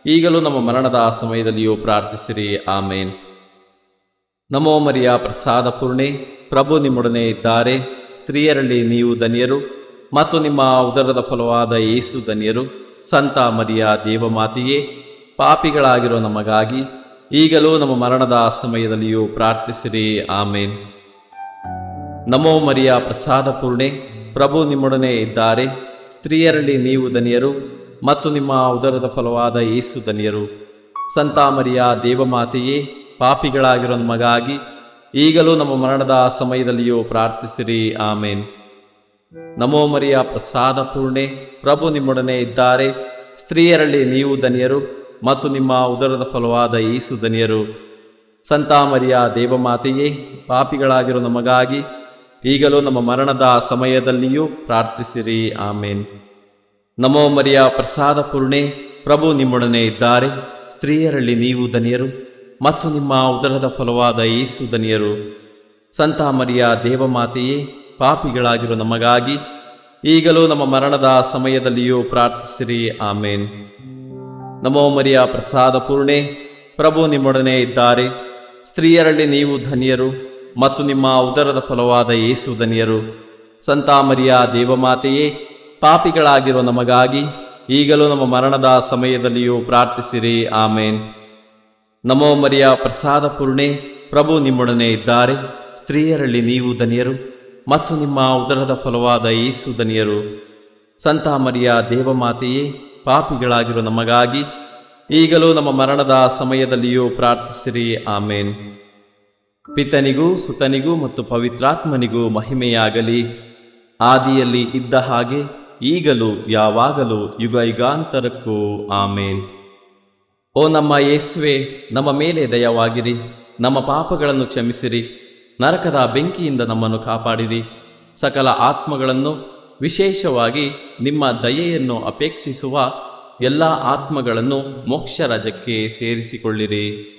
ಈಗಲೂ ನಮ್ಮ ಮರಣದ ಸಮಯದಲ್ಲಿಯೂ ಪ್ರಾರ್ಥಿಸಿರಿ. ಆಮೇನ್. ನಮೋ ಮರಿಯ ಪ್ರಸಾದ ಪೂರ್ಣೆ, ಪ್ರಭು ನಿಮ್ಮೊಡನೆ ಇದ್ದಾರೆ. ಸ್ತ್ರೀಯರಲ್ಲಿ ನೀವು ಧನ್ಯರು ಮತ್ತು ನಿಮ್ಮ ಉದರದ ಫಲವಾದ ಯೇಸು ಧನ್ಯರು. ಸಂತ ಮರಿಯ ದೇವಮಾತೆಯೇ, ಪಾಪಿಗಳಾಗಿರೋ ನಮಗಾಗಿ ಈಗಲೂ ನಮ್ಮ ಮರಣದ ಸಮಯದಲ್ಲಿಯೂ ಪ್ರಾರ್ಥಿಸಿರಿ. ಆಮೇನ್. ನಮೋ ಮರಿಯ ಪ್ರಸಾದ ಪೂರ್ಣೆ, ಪ್ರಭು ನಿಮ್ಮೊಡನೆ ಇದ್ದಾರೆ. ಸ್ತ್ರೀಯರಲ್ಲಿ ನೀವು ಧನ್ಯರು ಮತ್ತು ನಿಮ್ಮ ಉದರದ ಫಲವಾದ ಯೇಸು ಧನ್ಯರು. ಸಂತ ಮರಿಯ ದೇವಮಾತೆಯೇ, ಪಾಪಿಗಳಾಗಿರೋ ನಮಗಾಗಿ ಈಗಲೂ ನಮ್ಮ ಮರಣದ ಸಮಯದಲ್ಲಿಯೂ ಪ್ರಾರ್ಥಿಸಿರಿ. ಆಮೇನ್. ನಮೋ ಮರಿಯ ಪ್ರಸಾದ ಪೂರ್ಣೆ, ಪ್ರಭು ನಿಮ್ಮೊಡನೆ ಇದ್ದಾರೆ. ಸ್ತ್ರೀಯರಲ್ಲಿ ನೀವು ಧನ್ಯರು ಮತ್ತು ನಿಮ್ಮ ಉದರದ ಫಲವಾದ ಯೇಸು ಧನ್ಯರು. ಸಂತ ಮರಿಯ ದೇವಮಾತೆಯೇ, ಪಾಪಿಗಳಾಗಿರೋ ನಮಗಾಗಿ ಈಗಲೂ ನಮ್ಮ ಮರಣದ ಸಮಯದಲ್ಲಿಯೂ ಪ್ರಾರ್ಥಿಸಿರಿ. ಆಮೇನ್. ನಮೋ ಮರಿಯ ಪ್ರಸಾದ ಪೂರ್ಣೆ, ಪ್ರಭು ನಿಮ್ಮೊಡನೆ ಇದ್ದಾರೆ. ಸ್ತ್ರೀಯರಲ್ಲಿ ನೀವು ಧನ್ಯರು ಮತ್ತು ನಿಮ್ಮ ಉದರದ ಫಲವಾದ ಯೇಸು ಧನ್ಯರು. ಸಂತ ಮರಿಯ ದೇವಮಾತೆಯೇ, ಪಾಪಿಗಳಾಗಿರೋ ನಮಗಾಗಿ ಈಗಲೂ ನಮ್ಮ ಮರಣದ ಸಮಯದಲ್ಲಿಯೂ ಪ್ರಾರ್ಥಿಸಿರಿ. ಆಮೇನ್. ನಮೋ ಮರಿಯ ಪ್ರಸಾದ ಪೂರ್ಣೆ, ಪ್ರಭು ನಿಮ್ಮೊಡನೆ ಇದ್ದಾರೆ. ಸ್ತ್ರೀಯರಲ್ಲಿ ನೀವು ಧನ್ಯರು ಮತ್ತು ನಿಮ್ಮ ಉದರದ ಫಲವಾದ ಯೇಸು ಧನ್ಯರು. ಸಂತ ಮರಿಯ ದೇವಮಾತೆಯೇ, ಪಾಪಿಗಳಾಗಿರೋ ನಮಗಾಗಿ ಈಗಲೂ ನಮ್ಮ ಮರಣದ ಸಮಯದಲ್ಲಿಯೂ ಪ್ರಾರ್ಥಿಸಿರಿ. ಆಮೇನ್. ನಮೋ ಮರಿಯ ಪ್ರಸಾದ ಪೂರ್ಣೆ, ಪ್ರಭು ನಿಮ್ಮೊಡನೆ ಇದ್ದಾರೆ. ಸ್ತ್ರೀಯರಲ್ಲಿ ನೀವು ಧನ್ಯರು ಮತ್ತು ನಿಮ್ಮ ಉದರದ ಫಲವಾದ ಯೇಸು ಧನ್ಯರು. ಸಂತ ಮರಿಯ ದೇವಮಾತೆಯೇ, ಪಾಪಿಗಳಾಗಿರೋ ನಮಗಾಗಿ ಈಗಲೂ ನಮ್ಮ ಮರಣದ ಸಮಯದಲ್ಲಿಯೂ ಪ್ರಾರ್ಥಿಸಿರಿ. ಆಮೇನ್. ಪಿತನಿಗೂ ಸುತನಿಗೂ ಮತ್ತು ಪವಿತ್ರಾತ್ಮನಿಗೂ ಮಹಿಮೆಯಾಗಲಿ, ಆದಿಯಲ್ಲಿ ಇದ್ದ ಹಾಗೆ ಈಗಲೂ ಯಾವಾಗಲೂ ಯುಗ ಯುಗಾಂತರಕ್ಕೂ. ಆಮೇನ್. ಓ ನಮ್ಮ ಯೇಸುವೆ, ನಮ್ಮ ಮೇಲೆ ದಯವಾಗಿರಿ, ನಮ್ಮ ಪಾಪಗಳನ್ನು ಕ್ಷಮಿಸಿರಿ, ನರಕದ ಬೆಂಕಿಯಿಂದ ನಮ್ಮನ್ನು ಕಾಪಾಡಿರಿ. ಸಕಲ ಆತ್ಮಗಳನ್ನು, ವಿಶೇಷವಾಗಿ ನಿಮ್ಮ ದಯೆಯನ್ನು ಅಪೇಕ್ಷಿಸುವ ಎಲ್ಲ ಆತ್ಮಗಳನ್ನು ಮೋಕ್ಷ ರಾಜ್ಯಕ್ಕೆ ಸೇರಿಸಿಕೊಳ್ಳಿರಿ.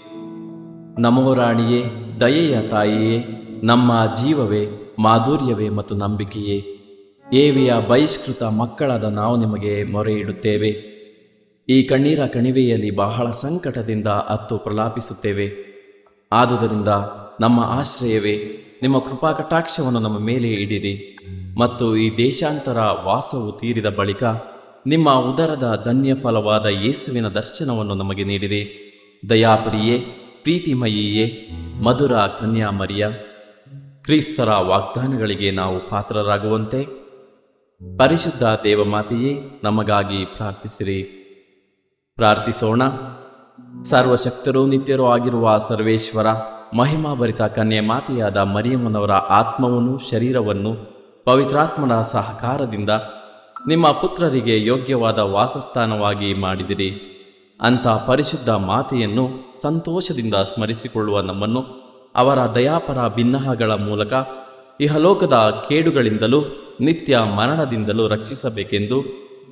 ನಮೋ ರಾಣಿಯೇ, ದಯೆಯ ತಾಯಿಯೇ, ನಮ್ಮ ಜೀವವೇ, ಮಾಧುರ್ಯವೇ ಮತ್ತು ನಂಬಿಕೆಯೇ, ಏವಿಯ ಬಹಿಷ್ಕೃತ ಮಕ್ಕಳಾದ ನಾವು ನಿಮಗೆ ಮೊರೆ ಇಡುತ್ತೇವೆ. ಈ ಕಣ್ಣೀರ ಕಣಿವೆಯಲ್ಲಿ ಬಹಳ ಸಂಕಟದಿಂದ ಅತ್ತು ಪ್ರಲಾಪಿಸುತ್ತೇವೆ. ಆದುದರಿಂದ ನಮ್ಮ ಆಶ್ರಯವೇ, ನಿಮ್ಮ ಕೃಪಾ ಕಟಾಕ್ಷವನ್ನು ನಮ್ಮ ಮೇಲೆ ಇಡಿರಿ ಮತ್ತು ಈ ದೇಶಾಂತರ ವಾಸವು ತೀರಿದ ಬಳಿಕ ನಿಮ್ಮ ಉದರದ ಧನ್ಯ ಫಲವಾದ ಯೇಸುವಿನ ದರ್ಶನವನ್ನು ನಮಗೆ ನೀಡಿರಿ. ದಯಾಪರಿಯೇ, ಪ್ರೀತಿಮಯಿಯೇ, ಮಧುರ ಕನ್ಯಾಮರಿಯ, ಕ್ರಿಸ್ತರ ವಾಗ್ದಾನಗಳಿಗೆ ನಾವು ಪಾತ್ರರಾಗುವಂತೆ ಪರಿಶುದ್ಧ ದೇವಮಾತೆಯೇ, ನಮಗಾಗಿ ಪ್ರಾರ್ಥಿಸಿರಿ. ಪ್ರಾರ್ಥಿಸೋಣ. ಸರ್ವಶಕ್ತರೂ ನಿತ್ಯರೂ ಆಗಿರುವ ಸರ್ವೇಶ್ವರ, ಮಹಿಮಾಭರಿತ ಕನ್ಯೆ ಮಾತೆಯಾದ ಮರಿಯಮ್ಮನವರ ಆತ್ಮವನ್ನು ಶರೀರವನ್ನು ಪವಿತ್ರಾತ್ಮನ ಸಹಕಾರದಿಂದ ನಿಮ್ಮ ಪುತ್ರರಿಗೆ ಯೋಗ್ಯವಾದ ವಾಸಸ್ಥಾನವಾಗಿ ಮಾಡಿದಿರಿ. ಅಂಥ ಪರಿಶುದ್ಧ ಮಾತೆಯನ್ನು ಸಂತೋಷದಿಂದ ಸ್ಮರಿಸಿಕೊಳ್ಳುವ ನಮ್ಮನ್ನು ಅವರ ದಯಾಪರ ಭಿನ್ನಹಗಳ ಮೂಲಕ ಇಹಲೋಕದ ಕೇಡುಗಳಿಂದಲೂ ನಿತ್ಯ ಮರಣದಿಂದಲೂ ರಕ್ಷಿಸಬೇಕೆಂದು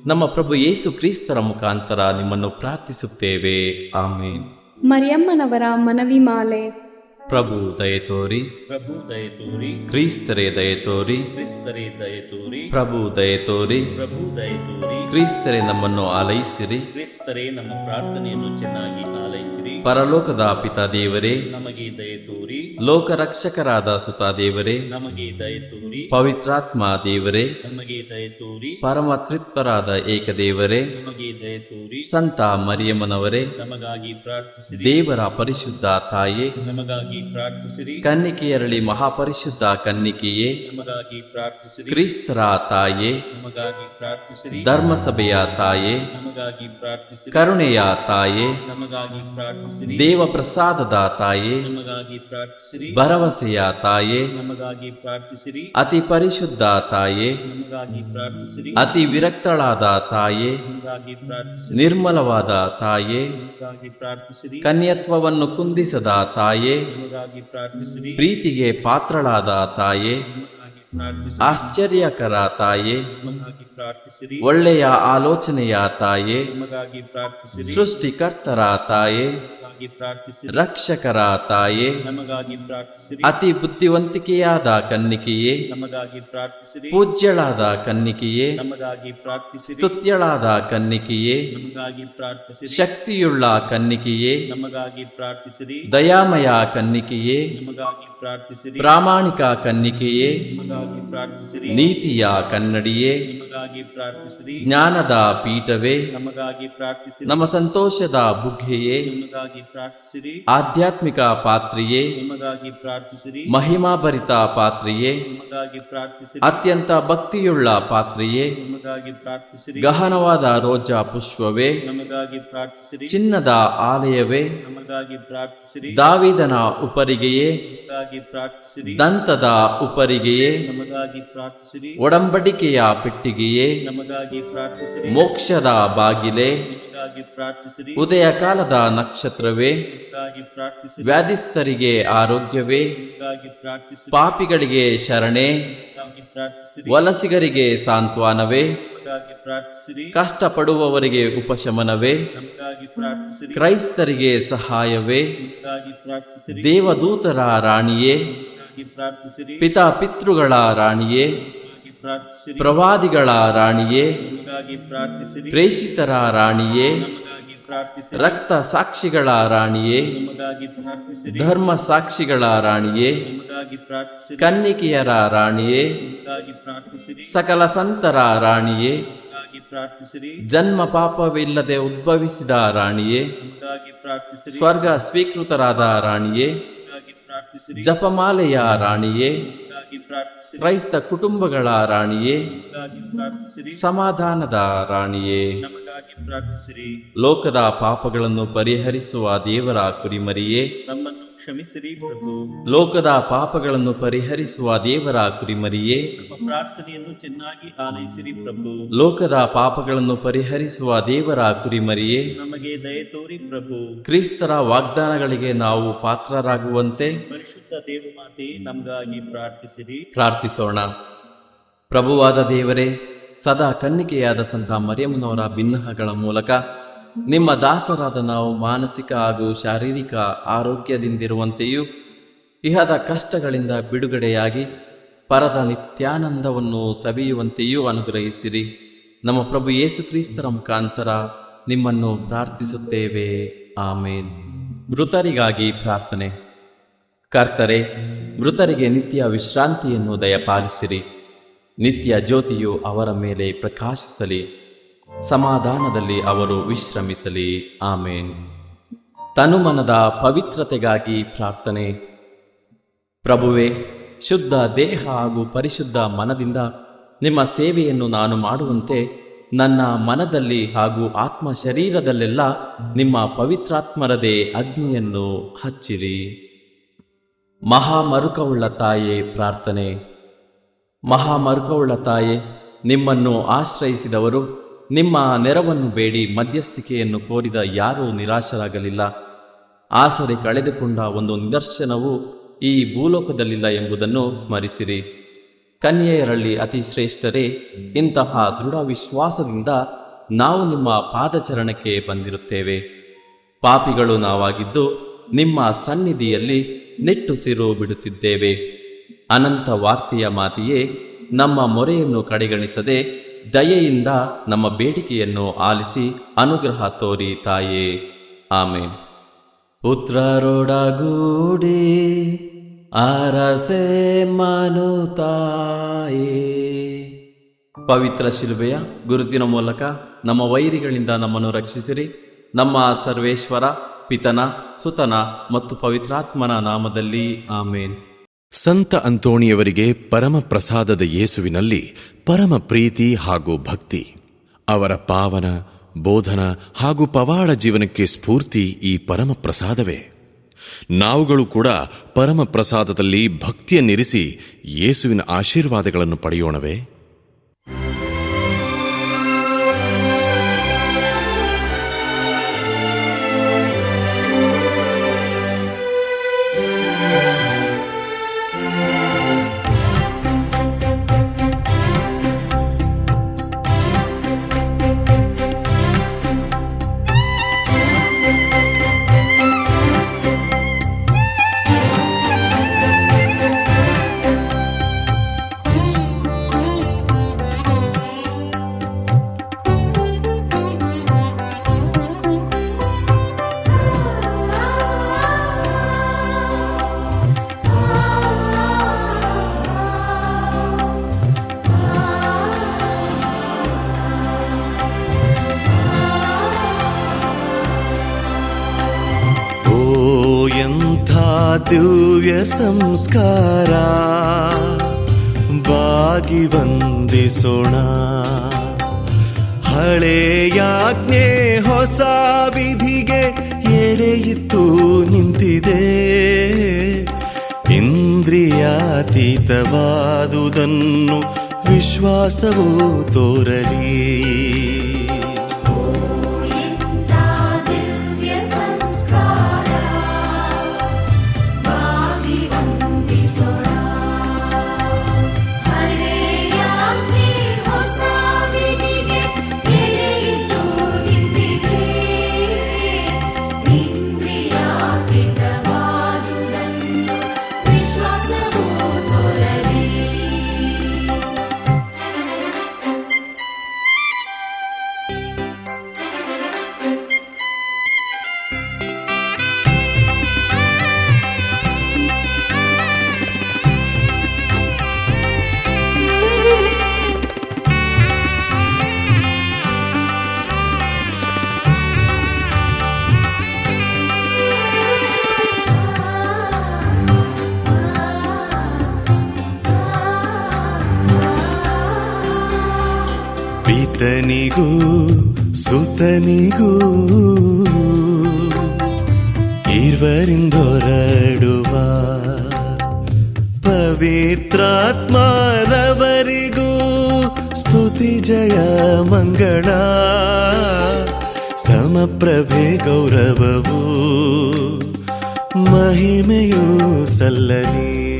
ನಮ್ಮ ಪ್ರಭು ಯೇಸು ಕ್ರಿಸ್ತರ ಮುಖಾಂತರ ನಿಮ್ಮನ್ನು ಪ್ರಾರ್ಥಿಸುತ್ತೇವೆ. ಆಮೇನ್. ಮರಿಯಮ್ಮನವರ ಮನವಿ ಮಾಲೆ. ಪ್ರಭು ದಯತೋರಿ, ಪ್ರಭು ದಯತೋರಿ, ಕ್ರಿಸ್ತರೇ ದಯತೋರಿ, ಕ್ರಿಸ್ತರೇ ದಯತೋರಿ, ಪ್ರಭು ದಯತೋರಿ, ಪ್ರಭು ದಯತೋರಿ, ಕ್ರಿಸ್ತರೇ ನಮ್ಮನ್ನು ಆಲೈಸಿರಿ. ಕ್ರಿಸ್ತರೇ ನಮ್ಮ ಪ್ರಾರ್ಥನೆಯನ್ನು ಚೆನ್ನಾಗಿ ಆಲೈಸಿರಿ. ಪರಲೋಕದ ಪಿತಾ ದೇವರೇ, ನಮಗೆ ದಯತೋರಿ, ಲೋಕರಕ್ಷಕರಾದ ಸುತ ದೇವರೇ, ನಮಗೆ ದಯತೋರಿ, ಪವಿತ್ರಾತ್ಮ ದೇವರೇ, ನಮಗೆ ದಯತೋರಿ, ಪರಮ ತ್ರಿತ್ವರಾದ ಏಕದೇವರೇ, ನಮಗೆ ದಯತೋರಿ, ಸಂತ ಮರಿಯಮ್ಮನವರೇ, ನಮಗಾಗಿ ಪ್ರಾರ್ಥಿಸಿರಿ. ದೇವರ ಪರಿಶುದ್ಧ ತಾಯೇ, ನಮಗಾಗಿ ಪ್ರಾರ್ಥಿಸಿರಿ. ಕನ್ನಿಕೆಯರಳಿ ಮಹಾಪರಿಶುದ್ಧ ಕನ್ನಿಕೆಯೇ, ನಮಗಾಗಿ ಪ್ರಾರ್ಥಿಸಿರಿ. ಕ್ರಿಸ್ತರ ತಾಯೇ, ನಮಗಾಗಿ ಪ್ರಾರ್ಥಿಸಿರಿ. ಧರ್ಮಸಭೆಯ ತಾಯೇ, ನಮಗಾಗಿ ಪ್ರಾರ್ಥಿಸಿರಿ. ಕರುಣೆಯ ತಾಯೇ, ನಮಗಾಗಿ ಪ್ರಾರ್ಥಿಸಿರಿ. ಪ್ರಾರ್ಥಿಸಿರಿ. ದೇವ ಪ್ರಸಾದದ ತಾಯೇ, ನಮಗಾಗಿ ಪ್ರಾರ್ಥಿಸಿರಿ. ಭರವಸೆಯ ತಾಯೇ, ನಮಗಾಗಿ ಪ್ರಾರ್ಥಿಸಿರಿ. ಅತಿ ಪರಿಶುದ್ಧ ತಾಯೇ, ನಮಗಾಗಿ ಪ್ರಾರ್ಥಿಸಿರಿ. ಅತಿ ವಿರಕ್ತಳಾದ ತಾಯೇ, ನಮಗಾಗಿ ಪ್ರಾರ್ಥಿಸಿರಿ. ನಿರ್ಮಲವಾದ ತಾಯೇ, ನಮಗಾಗಿ ಪ್ರಾರ್ಥಿಸಿರಿ. ಕನ್ಯತ್ವವನ್ನು ಕುಂದಿಸದ ತಾಯೇ, ನಮಗಾಗಿ ಪ್ರಾರ್ಥಿಸಿರಿ. ಪ್ರೀತಿಗೆ ಪಾತ್ರಳಾದ ತಾಯೇ, ನಮಗಾಗಿ ಪ್ರಾರ್ಥಿಸಿರಿ. ಆಶ್ಚರ್ಯಕರ ತಾಯೇ, ನಮಗಾಗಿ ಪ್ರಾರ್ಥಿಸಿರಿ. ಒಳ್ಳೆಯ ಆಲೋಚನೆಯ ತಾಯೇ, ನಮಗಾಗಿ ಪ್ರಾರ್ಥಿಸಿರಿ. ಸೃಷ್ಟಿಕರ್ತರ ತಾಯೇ, ನಮಗಾಗಿ ಪ್ರಾರ್ಥಿಸಿರಿ. ರಕ್ಷಕರ ತಾಯೇ, ನಮಗಾಗಿ ಪ್ರಾರ್ಥಿಸಿರಿ. ಅತಿ ಬುದ್ಧಿವಂತಿಕೆಯಾದ ಕನ್ನಿಕೆಯೇ, ನಮಗಾಗಿ ಪ್ರಾರ್ಥಿಸಿರಿ. ಪೂಜ್ಯಳಾದ ಕನ್ನಿಕೆಯೇ, ನಮಗಾಗಿ ಪ್ರಾರ್ಥಿಸಿರಿ. ಸ್ತುತ್ಯಳಾದ ಕನ್ನಿಕೆಯೇ, ನಮಗಾಗಿ ಪ್ರಾರ್ಥಿಸಿರಿ. ಶಕ್ತಿಯುಳ್ಳ ಕನ್ನಿಕೆಯೇ, ನಮಗಾಗಿ ಪ್ರಾರ್ಥಿಸಿರಿ. ದಯಾಮಯ ಕನ್ನಿಕೆಯೇ, ನಮಗಾಗಿ ಪ್ರಾರ್ಥಿಸಿರಿ. ಪ್ರಾಮಾಣಿಕ ಕನ್ನಿಕೆಯೇ, ನಮಗಾಗಿ ಪ್ರಾರ್ಥಿಸಿರಿ. ನೀತಿಯ ಕನ್ನಡಿಯೇ, ನಮಗಾಗಿ ಪ್ರಾರ್ಥಿಸಿರಿ. ಜ್ಞಾನದ ಪೀಠವೇ, ನಮಗಾಗಿ ಪ್ರಾರ್ಥಿಸಿರಿ. ನಮ್ಮ ಸಂತೋಷದ ಬುಗ್ಗೆಯೇ, ನಮಗಾಗಿ ಪ್ರಾರ್ಥಿಸಿರಿ. ಆಧ್ಯಾತ್ಮಿಕ ಪಾತ್ರೆಯೇ, ನಮಗಾಗಿ ಪ್ರಾರ್ಥಿಸಿರಿ. ಮಹಿಮಾಭರಿತ ಪಾತ್ರೆಯೇ, ನಮಗಾಗಿ ಪ್ರಾರ್ಥಿಸಿರಿ. ಅತ್ಯಂತ ಭಕ್ತಿಯುಳ್ಳ ಪಾತ್ರೆಯೇ, ನಮಗಾಗಿ ಪ್ರಾರ್ಥಿಸಿರಿ. ಗಹನವಾದ ರೋಜಾ ಪುಷ್ಪವೇ, ನಮಗಾಗಿ ಪ್ರಾರ್ಥಿಸಿರಿ. ಚಿನ್ನದ ಆಲಯವೇ, ನಮಗಾಗಿ ಪ್ರಾರ್ಥಿಸಿರಿ. ದಾವಿದನ ಉಪರಿಗೆಯೇ, ನಮಗಾಗಿ ಪ್ರಾರ್ಥಿಸಿರಿ. ದಂತದ ಉಪರಿಗೆಯೇ, ನಮಗಾಗಿ ಪ್ರಾರ್ಥಿಸಿರಿ. ಒಡಂಬಡಿಕೆಯ ಪೆಟ್ಟಿಗೆಯೇ, ನಮಗಾಗಿ ಪ್ರಾರ್ಥಿಸಿರಿ. ಮೋಕ್ಷದ ಬಾಗಿಲೇ, ನಮಗಾಗಿ ಪ್ರಾರ್ಥಿಸಿರಿ. ಉದಯ ಕಾಲದ ನಕ್ಷತ್ರವೇ, ನಮಗಾಗಿ ಪ್ರಾರ್ಥಿಸಿರಿ. ವ್ಯಾಧಿಸ್ಥರಿಗೆ ಆರೋಗ್ಯವೇ, ನಮಗಾಗಿ ಪ್ರಾರ್ಥಿಸಿರಿ. ಪಾಪಿಗಳಿಗೆ ಶರಣೆ, ನಮಗಾಗಿ ಪ್ರಾರ್ಥಿಸಿರಿ. ವಲಸಿಗರಿಗೆ ಸಾಂತ್ವನವೇ, ನಮಗಾಗಿ ಪ್ರಾರ್ಥಿಸಿರಿ. ಕಷ್ಟಪಡುವವರಿಗೆ ಉಪಶಮನವೇ, ನಮಗಾಗಿ ಪ್ರಾರ್ಥಿಸಿರಿ. ಕ್ರೈಸ್ತರಿಗೆ ಸಹಾಯವೇ, ನಮಗಾಗಿ ಪ್ರಾರ್ಥಿಸಿರಿ. ದೇವದೂತರ ರಾಣಿಯೇ, ನಮಗಾಗಿ ಪ್ರಾರ್ಥಿಸಿರಿ. ಪಿತಾ ಪಿತೃಗಳ ರಾಣಿಯೇ, ನಮಗಾಗಿ ಪ್ರಾರ್ಥಿಸಿರಿ. ಪ್ರವಾದಿಗಳ ರಾಣಿಯೇ, ನಮಗಾಗಿ ಪ್ರಾರ್ಥಿಸಿರಿ. ಪ್ರೇಷಿತರ ರಾಣಿಯೇ, ನಮಗಾಗಿ ಪ್ರಾರ್ಥಿಸಿರಿ. ರಕ್ತ ಸಾಕ್ಷಿಗಳ ರಾಣಿಯೇ, ನಮಗಾಗಿ ಪ್ರಾರ್ಥಿಸಿರಿ. ಧರ್ಮ ಸಾಕ್ಷಿಗಳ ರಾಣಿಯೇ, ನಮಗಾಗಿ ಪ್ರಾರ್ಥಿಸಿರಿ. ಕನ್ನಿಕೆಯರ ರಾಣಿಯೇ, ನಮಗಾಗಿ ಪ್ರಾರ್ಥಿಸಿರಿ. ಸಕಲ ಸಂತರ ರಾಣಿಯೇ, ನಮಗಾಗಿ ಪ್ರಾರ್ಥಿಸಿರಿ. ಜನ್ಮ ಪಾಪವಿಲ್ಲದೆ ಉದ್ಭವಿಸಿದ ರಾಣಿಯೇ, ನಮಗಾಗಿ ಪ್ರಾರ್ಥಿಸಿರಿ. ಸ್ವರ್ಗ ಸ್ವೀಕೃತರಾದ ರಾಣಿಯೇ, ನಮಗಾಗಿ ಪ್ರಾರ್ಥಿಸಿರಿ. ಜಪಮಾಲೆಯ ರಾಣಿಯೇ, ನಮಗಾಗಿ ಪ್ರಾರ್ಥಿಸಿರಿ. ಕ್ರೈಸ್ತ ಕುಟುಂಬಗಳ ರಾಣಿಯೇ, ನಮಗಾಗಿ ಪ್ರಾರ್ಥಿಸಿರಿ. ಸಮಾಧಾನದ ರಾಣಿಯೇ, ನಮಗಾಗಿ ಪ್ರಾರ್ಥಿಸಿರಿ. ಲೋಕದ ಪಾಪಗಳನ್ನು ಪರಿಹರಿಸುವ ದೇವರ ಕುರಿಮರಿಯೇ, ನಮ್ಮನ್ನು ಕ್ಷಮಿಸಿರಿ ಪ್ರಭು. ಲೋಕದ ಪಾಪಗಳನ್ನು ಪರಿಹರಿಸುವ ದೇವರ ಕುರಿಮರಿಯೇ, ನಮ್ಮ ಪ್ರಾರ್ಥನೆಯನ್ನು ಚೆನ್ನಾಗಿ ಆಲೈಸಿರಿ ಪ್ರಭು. ಲೋಕದ ಪಾಪಗಳನ್ನು ಪರಿಹರಿಸುವ ದೇವರ ಕುರಿಮರಿಯೇ, ನಮಗೆ ದಯೆ ತೋರಿ ಪ್ರಭು. ಕ್ರಿಸ್ತರ ವಾಗ್ದಾನಗಳಿಗೆ ನಾವು ಪಾತ್ರರಾಗುವಂತೆ ಪರಿಶುದ್ಧ ದೇವಮಾತೆ ನಮಗಾಗಿ ಪ್ರಾರ್ಥಿಸಿರಿ. ಪ್ರಾರ್ಥಿಸೋಣ. ಪ್ರಭುವಾದ ದೇವರೇ, ಸದಾ ಕನ್ನಿಕೆಯಾದ ಸಂತ ಮರಿಯಮ್ಮನವರ ಬಿನ್ನಹಗಳ ಮೂಲಕ ನಿಮ್ಮ ದಾಸರಾದ ನಾವು ಮಾನಸಿಕ ಹಾಗೂ ಶಾರೀರಿಕ ಆರೋಗ್ಯದಿಂದಿರುವಂತೆಯೂ ಇಹದ ಕಷ್ಟಗಳಿಂದ ಬಿಡುಗಡೆಯಾಗಿ ಪರದ ನಿತ್ಯಾನಂದವನ್ನು ಸವಿಯುವಂತೆಯೂ ಅನುಗ್ರಹಿಸಿರಿ. ನಮ್ಮ ಪ್ರಭು ಯೇಸು ಕ್ರಿಸ್ತರ ಮುಖಾಂತರ ನಿಮ್ಮನ್ನು ಪ್ರಾರ್ಥಿಸುತ್ತೇವೆ. ಆಮೇನ್. ಮೃತರಿಗಾಗಿ ಪ್ರಾರ್ಥನೆ. ಕರ್ತರೆ, ಮೃತರಿಗೆ ನಿತ್ಯ ವಿಶ್ರಾಂತಿಯನ್ನು ದಯಪಾಲಿಸಿರಿ. ನಿತ್ಯ ಜ್ಯೋತಿಯು ಅವರ ಮೇಲೆ ಪ್ರಕಾಶಿಸಲಿ. ಸಮಾಧಾನದಲ್ಲಿ ಅವರು ವಿಶ್ರಮಿಸಲಿ. ಆಮೇನ್. ತನುಮನದ ಪವಿತ್ರತೆಗಾಗಿ ಪ್ರಾರ್ಥನೆ. ಪ್ರಭುವೇ, ಶುದ್ಧ ದೇಹ ಹಾಗೂ ಪರಿಶುದ್ಧ ಮನದಿಂದ ನಿಮ್ಮ ಸೇವೆಯನ್ನು ನಾನು ಮಾಡುವಂತೆ ನನ್ನ ಮನದಲ್ಲಿ ಹಾಗೂ ಆತ್ಮ ಶರೀರದಲ್ಲೆಲ್ಲ ನಿಮ್ಮ ಪವಿತ್ರಾತ್ಮರದೇ ಅಗ್ನಿಯನ್ನು ಹಚ್ಚಿರಿ. ಮಹಾಮರುಕವುಳ್ಳ ತಾಯೇ ಪ್ರಾರ್ಥನೆ. ಮಹಾಮರುಕವುಳ್ಳ ತಾಯೇ, ನಿಮ್ಮನ್ನು ಆಶ್ರಯಿಸಿದವರು ನಿಮ್ಮ ನೆರವನ್ನು ಬೇಡಿ ಮಧ್ಯಸ್ಥಿಕೆಯನ್ನು ಕೋರಿದ ಯಾರೂ ನಿರಾಶರಾಗಲಿಲ್ಲ. ಆಸರೆ ಕಳೆದುಕೊಂಡ ಒಂದು ನಿದರ್ಶನವು ಈ ಭೂಲೋಕದಲ್ಲಿಲ್ಲ ಎಂಬುದನ್ನು ಸ್ಮರಿಸಿರಿ. ಕನ್ಯೆಯರಲ್ಲಿ ಅತಿ ಶ್ರೇಷ್ಠರೇ, ಇಂತಹ ದೃಢ ವಿಶ್ವಾಸದಿಂದ ನಾವು ನಿಮ್ಮ ಪಾದಚರಣಕ್ಕೆ ಬಂದಿರುತ್ತೇವೆ. ಪಾಪಿಗಳು ನಾವಾಗಿದ್ದು ನಿಮ್ಮ ಸನ್ನಿಧಿಯಲ್ಲಿ ನಿಟ್ಟುಸಿರು ಬಿಡುತ್ತಿದ್ದೇವೆ. ಅನಂತ ವಾರ್ತೆಯ ಮಾತೆಯೇ, ನಮ್ಮ ಮೊರೆಯನ್ನು ಕಡೆಗಣಿಸದೆ ದಯೆಯಿಂದ ನಮ್ಮ ಬೇಡಿಕೆಯನ್ನು ಆಲಿಸಿ ಅನುಗ್ರಹ ತೋರಿ ತಾಯೇ. ಆಮೇನ್. ಪುತ್ರರೊಡಗೂಡಿ ಅರಸೆ ಮನುತಾಯೇ. ಪವಿತ್ರ ಶಿಲುಬೆಯ ಗುರುತಿನ ಮೂಲಕ ನಮ್ಮ ವೈರಿಗಳಿಂದ ನಮ್ಮನ್ನು ರಕ್ಷಿಸಿರಿ. ನಮ್ಮ ಸರ್ವೇಶ್ವರ ಪಿತನ ಸುತನ ಮತ್ತು ಪವಿತ್ರಾತ್ಮನ ನಾಮದಲ್ಲಿ ಆಮೇನ್. ಸಂತ ಅಂತೋಣಿಯವರಿಗೆ ಪರಮ ಪ್ರಸಾದದ ಯೇಸುವಿನಲ್ಲಿ ಪರಮ ಪ್ರೀತಿ ಹಾಗೂ ಭಕ್ತಿ. ಅವರ ಪಾವನ ಬೋಧನ ಹಾಗೂ ಪವಾಡ ಜೀವನಕ್ಕೆ ಸ್ಫೂರ್ತಿ ಈ ಪರಮ ಪ್ರಸಾದವೇ. ನಾವುಗಳು ಕೂಡ ಪರಮ ಪ್ರಸಾದದಲ್ಲಿ ಭಕ್ತಿಯನ್ನಿರಿಸಿ ಯೇಸುವಿನ ಆಶೀರ್ವಾದಗಳನ್ನು ಪಡೆಯೋಣವೇ? ದಿವ್ಯ ಸಂಸ್ಕಾರ ಬಾಗಿ ವಂದಿಸೋಣ. ಹಳೆಯಾಜ್ಞೆ ಹೊಸ ವಿಧಿಗೆ ಎಡೆಯಿತ್ತು ನಿಂತಿದೆ. ಇಂದ್ರಿಯಾತೀತವಾದುದನ್ನು ವಿಶ್ವಾಸವೂ ತೋರಲಿ. ಪಿತನಿಗೂ ಸುತನಿಗೂ ಇರ್ವರಿಂದೊರಡುವ ಪವಿತ್ರಾತ್ಮರವರಿಗೂ ಸ್ತುತಿ ಜಯ ಮಂಗಳ. ಸಮಪ್ರಭೆ ಗೌರವವು ಮಹಿಮೆಯೂ ಸಲ್ಲಲಿ.